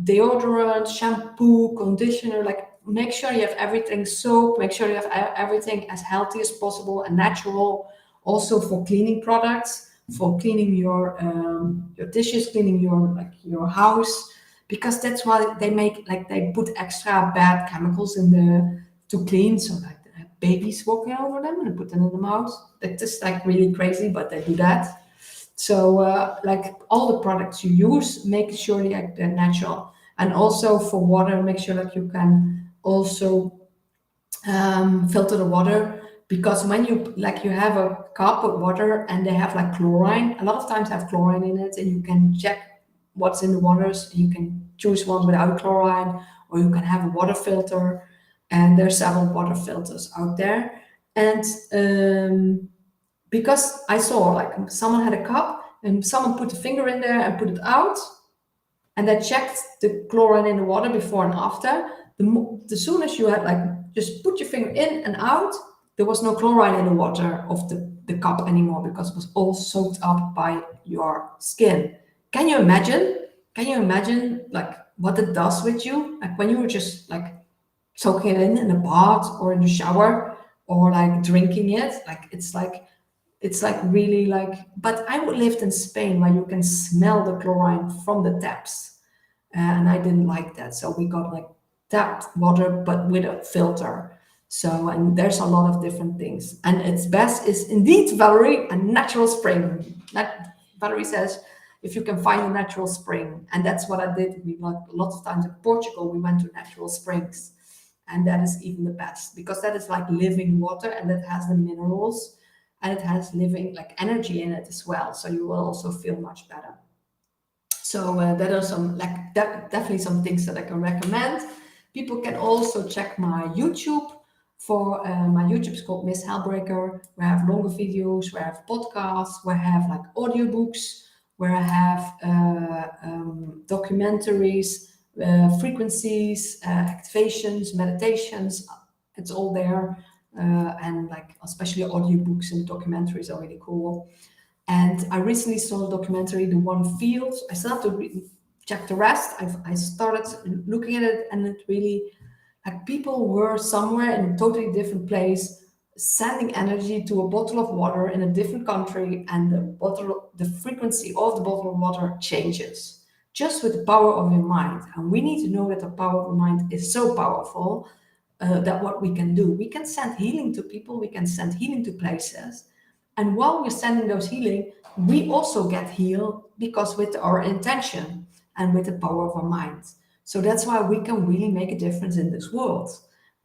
deodorant, shampoo, conditioner, like make sure you have everything, soap, make sure you have everything as healthy as possible and natural. Also for cleaning products, for cleaning your dishes, cleaning your like your house, because that's why they make like they put extra bad chemicals in the to clean. So like they have babies walking over them and put them in the mouth. That's just like really crazy, but they do that. So, like all the products you use, make sure they're natural. And also for water, make sure that you can also filter the water, because when you like you have a cup of water and they have like chlorine, a lot of times have chlorine in it, and you can check what's in the waters. You can choose one without chlorine, or you can have a water filter. And there's several water filters out there. And because I saw like someone had a cup and someone put a finger in there and put it out, and they checked the chlorine in the water before and after. The soon as you had like just put your finger in and out, there was no chlorine in the water of the cup anymore because it was all soaked up by your skin. Can you imagine? Can you imagine like what it does with you? Like when you were just like soaking it in a bath or in the shower or like drinking it, like it's like really like, but I lived in Spain where you can smell the chlorine from the taps, and I didn't like that. So we got like tap water, but with a filter. So, and there's a lot of different things. And its best is indeed, Valerie, a natural spring. That Valerie says, if you can find a natural spring. And that's what I did. We like a lot of times in Portugal, we went to natural springs. And that is even the best because that is like living water and that has the minerals and it has living like energy in it as well. So you will also feel much better. So that are some like definitely some things that I can recommend. People can also check my YouTube for my YouTube is called Miss Hellbreaker, where I have longer videos, where I have podcasts, where I have like audiobooks, where I have documentaries, frequencies, activations, meditations. It's all there. And like especially audiobooks and documentaries are really cool. And I recently saw a documentary, The One Field. I still have to check the rest. I started looking at it, and it really, like, people were somewhere in a totally different place, sending energy to a bottle of water in a different country, and the frequency of the bottle of water changes just with the power of your mind. And we need to know that the power of the mind is so powerful that what we can do, we can send healing to people, we can send healing to places. And while we're sending those healing, we also get healed because with our intention and with the power of our minds. So that's why we can really make a difference in this world.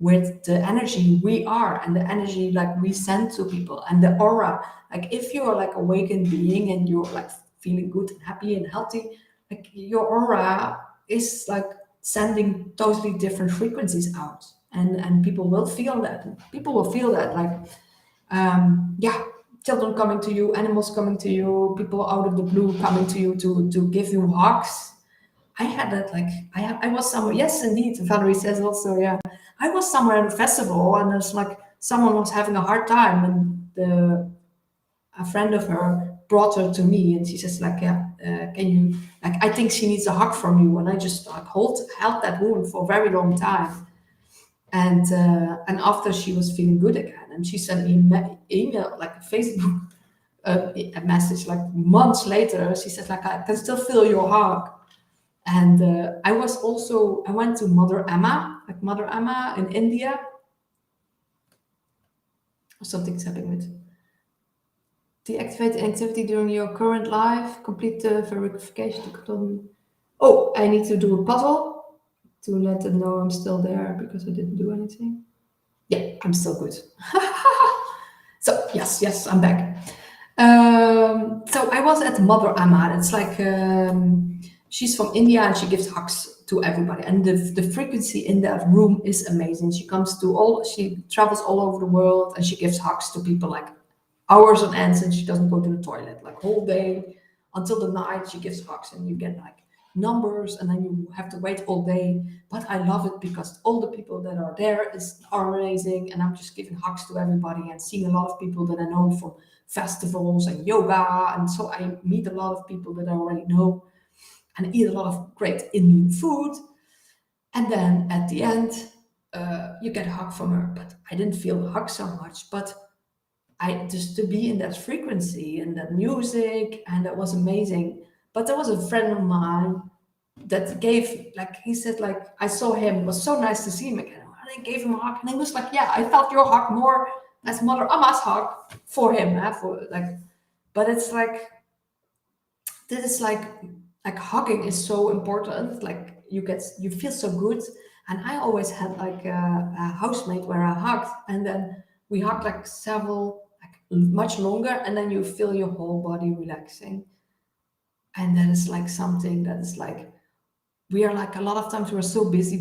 with the energy we are and the energy like we send to people and the aura. Like if you're like awakened being and you're like feeling good and happy and healthy, like your aura is like sending totally different frequencies out, and people will feel that. People will feel that, like yeah, children coming to you, animals coming to you, people out of the blue coming to you to give you hugs. I had that, like I was somewhere. Yes, indeed. Valerie says also, yeah. I was somewhere at a festival, and it's like someone was having a hard time, and a friend of her brought her to me, and she says like, yeah, can you, like, I think she needs a hug from you, and I just like held that woman for a very long time, and after she was feeling good again, and she sent me email, like a Facebook a message, like months later. She said like, I can still feel your hug. And I went to Mother Emma, like Mother Emma in India. Something's happening with deactivate the activity during your current life, complete the verification to confirm. Oh, I need to do a puzzle to let them know I'm still there because I didn't do anything. Yeah, I'm still good. So yes, I'm back. So I was at Mother Amma. It's like she's from India and she gives hugs to everybody. And the frequency in that room is amazing. She travels all over the world and she gives hugs to people like hours on ends, and she doesn't go to the toilet like whole day until the night. She gives hugs and you get like numbers, and then you have to wait all day. But I love it because all the people that are there are amazing, and I'm just giving hugs to everybody and seeing a lot of people that I know from festivals and yoga, and so I meet a lot of people that I already know and eat a lot of great Indian food. And then at the end, you get a hug from her, but I didn't feel the hug so much. But I just to be in that frequency and that music, and that was amazing. But there was a friend of mine that gave, like, he said like, I saw him, it was so nice to see him again, and I gave him a hug, and he was like, yeah, I felt your hug more as Mother Amma's hug for him, for like. But it's like, this is like hugging is so important. Like you feel so good. And I always had like a housemate where I hugged, and then we hugged like several, like much longer, and then you feel your whole body relaxing. And that is like something that is like, we are like, a lot of times we're so busy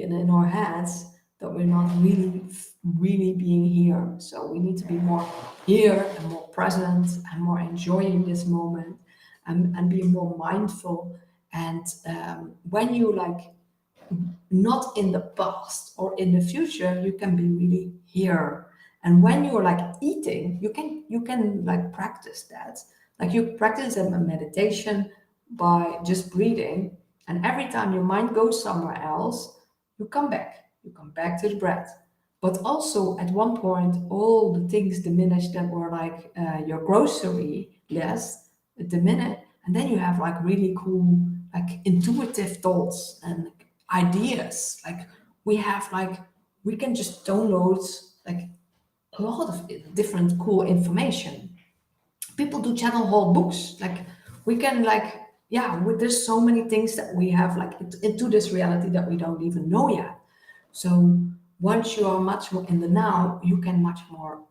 and in our heads that we're not really being here. So we need to be more here and more present and more enjoying this moment, and be more mindful. And when you like not in the past or in the future, you can be really here. And when you're like eating, you can like practice that. Like you practice a meditation by just breathing, and every time your mind goes somewhere else, you come back to the breath. But also at one point, all the things diminish that were like your grocery list diminish, and then you have like really cool, like intuitive thoughts and ideas. Like we have like, we can just download like a lot of different cool information. People do channel whole books. Like we can like, yeah, there's so many things that we have like into this reality that we don't even know yet. So once you are much more in the now, you can much more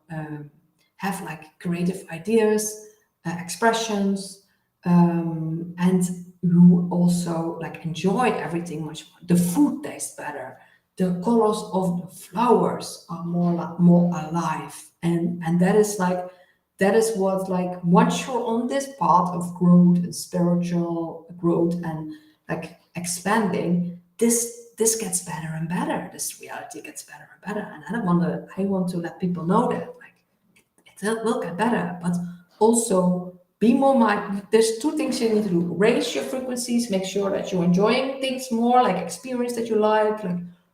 have like creative ideas, expressions, and you also like enjoy everything much more. The food tastes better. The colors of the flowers are more alive, and that is like, that is what, like, once you're on this path of growth and spiritual growth and like expanding, this gets better and better. This reality gets better and better, and I want to let people know that like it will get better. But also be more mind. There's two things you need to do: raise your frequencies, make sure that you're enjoying things more, like experience that you like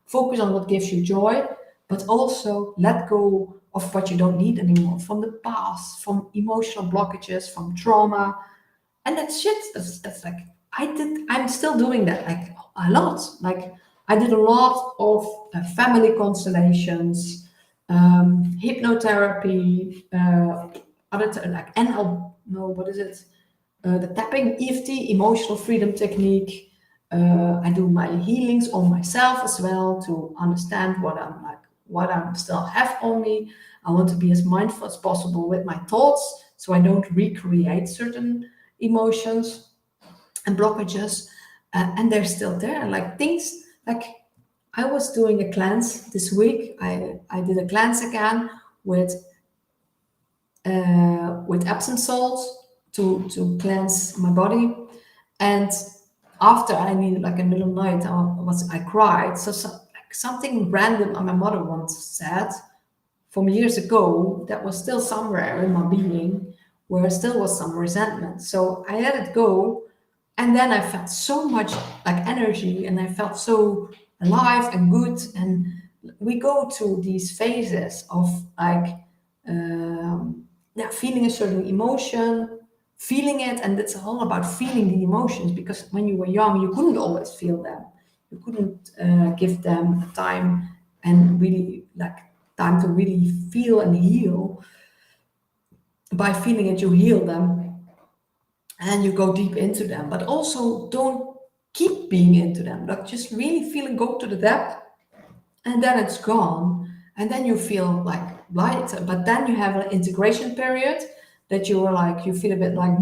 focus on what gives you joy, but also let go of what you don't need anymore, from the past, from emotional blockages, from trauma. And that shit, that's like, I'm still doing that like a lot. Like I did a lot of family constellations, hypnotherapy, like NL, no, what is it? The tapping EFT, emotional freedom technique, I do my healings on myself as well to understand what I still have on me. I want to be as mindful as possible with my thoughts so I don't recreate certain emotions and blockages, and they're still there. Like things like I was doing a cleanse this week. I did a cleanse again with Epsom salts to cleanse my body. And after I needed like a middle night, I cried. So like something random my mother once said from years ago that was still somewhere in my being, where still was some resentment. So I let it go, and then I felt so much like energy, and I felt so alive and good. And we go through these phases of like yeah, feeling a certain emotion, feeling it, and it's all about feeling the emotions, because when you were young you couldn't always feel them. You couldn't give them time and really like time to really feel and heal. By feeling it you heal them and you go deep into them, but also don't keep being into them, like just really feel and go to the depth, and then it's gone, and then you feel like light. But then you have an integration period that you are like, you feel a bit like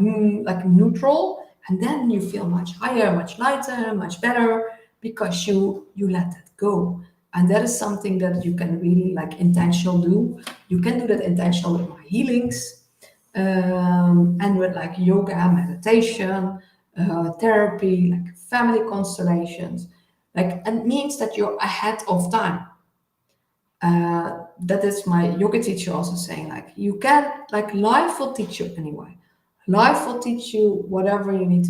neutral, and then you feel much higher, much lighter, much better, because you let that go. And that is something that you can really like intentional do. You can do that intentional with my healings, and with like yoga, meditation, therapy, like family constellations. Like, it means that you're ahead of time. That is my yoga teacher also saying, like, you can, like, life will teach you anyway. Life will teach you whatever you need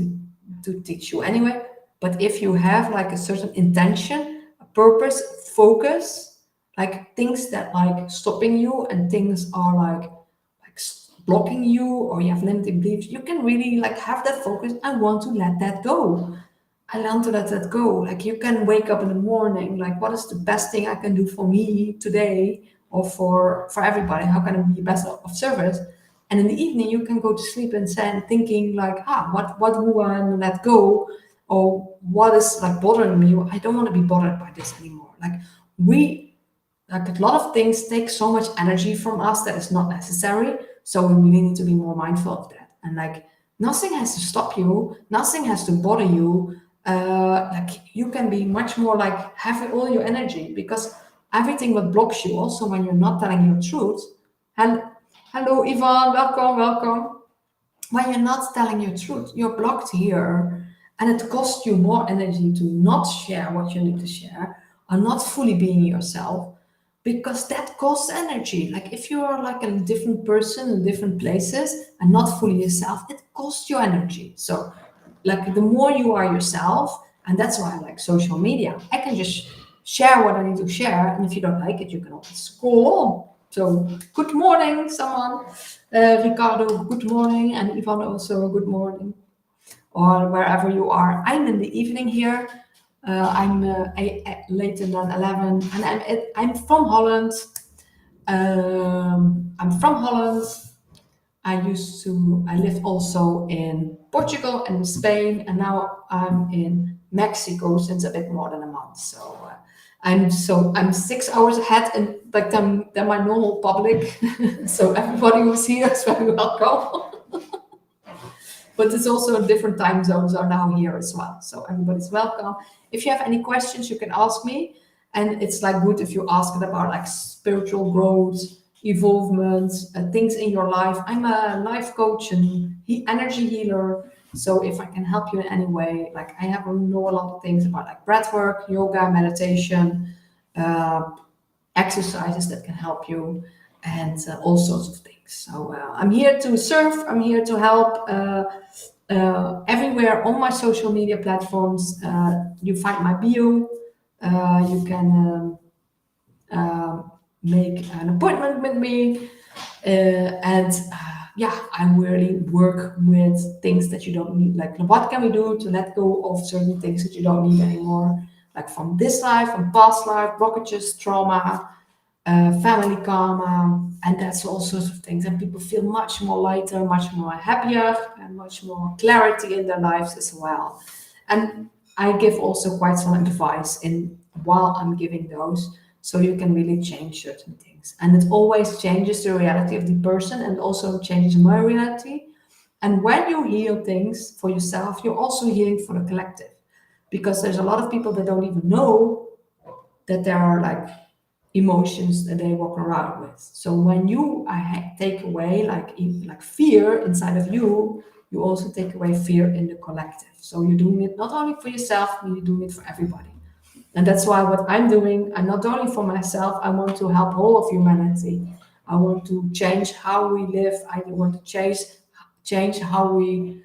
to teach you anyway. But if you have like a certain intention, a purpose, focus, like things that like stopping you and things are like blocking you, or you have limiting beliefs, you can really like have that focus. I want to let that go. I learned to let that go. Like you can wake up in the morning, like what is the best thing I can do for me today, or for everybody? How can I be best of service? And in the evening, you can go to sleep and say, thinking like, what do I let go, or what is like bothering me? I don't want to be bothered by this anymore. We like a lot of things take so much energy from us that is not necessary. So we really need to be more mindful of that. And like nothing has to stop you, nothing has to bother you. Like you can be much more like have all your energy, because everything that blocks you, also when you're not telling your truth. And hello, Ivan, welcome. When you're not telling your truth, you're blocked here, and it costs you more energy to not share what you need to share, or not fully being yourself, because that costs energy. Like if you are like a different person in different places and not fully yourself, it costs you energy. So like the more you are yourself, and that's why I like social media. I can just share what I need to share, and if you don't like it, you can always scroll on. So good morning, someone. Ricardo, good morning, and Ivan also good morning, or wherever you are. I'm in the evening here. I'm later than 11, and I'm from Holland. I'm from Holland. I live also in Portugal and Spain, and now I'm in Mexico since a bit more than a month. So I'm 6 hours ahead and like than my normal public. So everybody who's here is very welcome. But it's also different time zones are now here as well. So everybody's welcome. If you have any questions, you can ask me. And it's like good if you ask it about like spiritual growth, evolvement, things in your life. I'm a life coach and energy healer. So if I can help you in any way, like I have know a lot of things about like breath work, yoga, meditation, uh, exercises that can help you, and all sorts of things. So I'm here to serve. I'm here to help. Everywhere on my social media platforms, you find my bio. You can make an appointment with me, and yeah, I really work with things that you don't need. Like, what can we do to let go of certain things that you don't need anymore? Like from this life, from past life, blockages, trauma, family karma, and that's all sorts of things. And people feel much more lighter, much more happier, and much more clarity in their lives as well. And I give also quite some advice in while I'm giving those, so you can really change certain things. And it always changes the reality of the person and also changes my reality. And when you heal things for yourself, you're also healing for the collective, because there's a lot of people that don't even know that there are like emotions that they walk around with. So when you take away like fear inside of you, you also take away fear in the collective. So you're doing it not only for yourself, but you're doing it for everybody. And that's why what I'm doing, and not only for myself, I want to help all of humanity. I want to change how we live. I want to change how we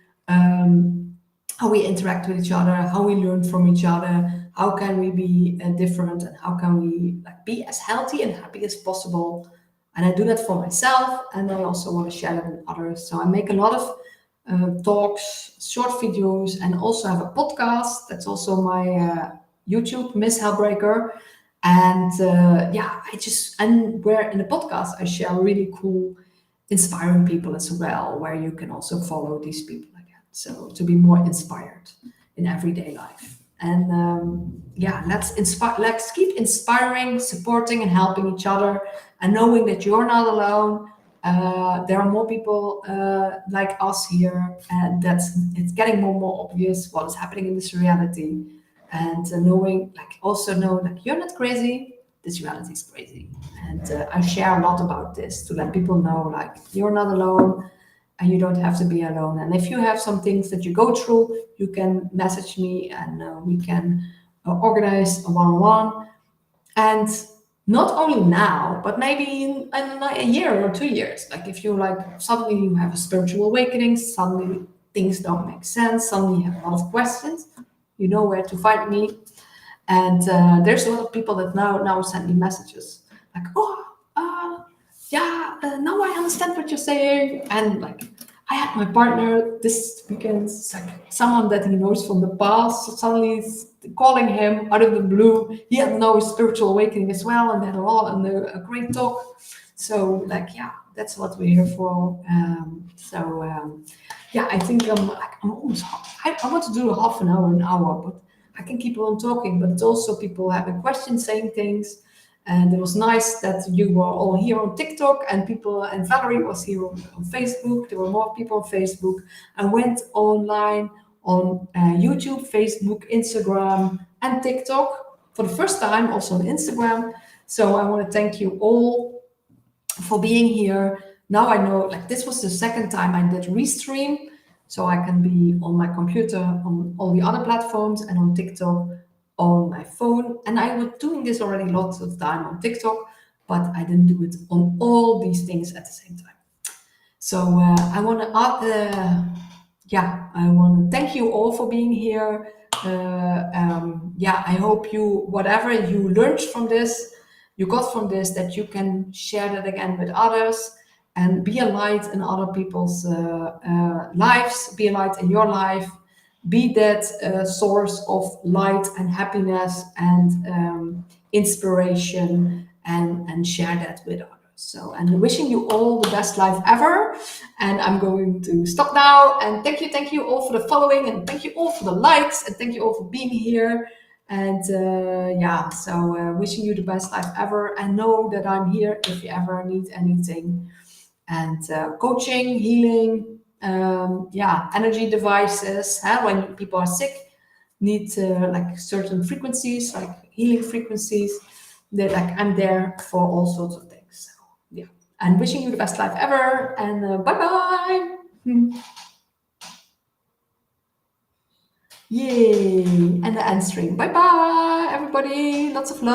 interact with each other, how we learn from each other, how can we be different, and how can we like be as healthy and happy as possible. And I do that for myself, and I also want to share that with others. So I make a lot of talks, short videos, and also have a podcast. That's also my YouTube, Miss Hellbreaker. And yeah, and where in the podcast I share really cool, inspiring people as well, where you can also follow these people again. So to be more inspired in everyday life. And yeah, let's keep inspiring, supporting, and helping each other, and knowing that you're not alone. There are more people like us here, and it's getting more and more obvious what is happening in this reality. And knowing, like, also know, like, you're not crazy. This reality is crazy, and I share a lot about this to let people know, like, you're not alone, and you don't have to be alone. And if you have some things that you go through, you can message me, and we can organize a one-on-one. And not only now, but maybe in a year or 2 years. Like if you like suddenly you have a spiritual awakening, suddenly things don't make sense, suddenly you have a lot of questions, you know where to find me. And there's a lot of people that now send me messages like, oh, yeah, now I understand what you're saying. And like, I had my partner this weekend, it's like someone that he knows from the past, so suddenly is calling him out of the blue. He had no spiritual awakening as well, and they had a great talk. So like, yeah, that's what we're here for. Yeah, I think I'm almost. I want to do a half an hour, but I can keep on talking. But it's also people having questions, saying things. And it was nice that you were all here on TikTok, and Valerie was here on Facebook. There were more people on Facebook. I went online on YouTube, Facebook, Instagram, and TikTok for the first time, also on Instagram. So I want to thank you all for being here. Now I know, like, this was the second time I did Restream, so I can be on my computer, on all the other platforms, and on TikTok on my phone. And I was doing this already lots of time on TikTok, but I didn't do it on all these things at the same time. So I want to I want to thank you all for being here. Yeah, I hope whatever you learned from this, you got from this, that you can share that again with others and be a light in other people's lives, be a light in your life, be that source of light and happiness and inspiration, and share that with others. So, and wishing you all the best life ever. And I'm going to stop now. And thank you all for the following, and thank you all for the likes, and thank you all for being here. And wishing you the best life ever. And know that I'm here if you ever need anything. And coaching, healing, energy devices. When people are sick, need like certain frequencies, like healing frequencies. That, like, I'm there for all sorts of things. So, yeah, and wishing you the best life ever. And bye bye. Yay! And the end stream. Bye bye, everybody. Lots of love.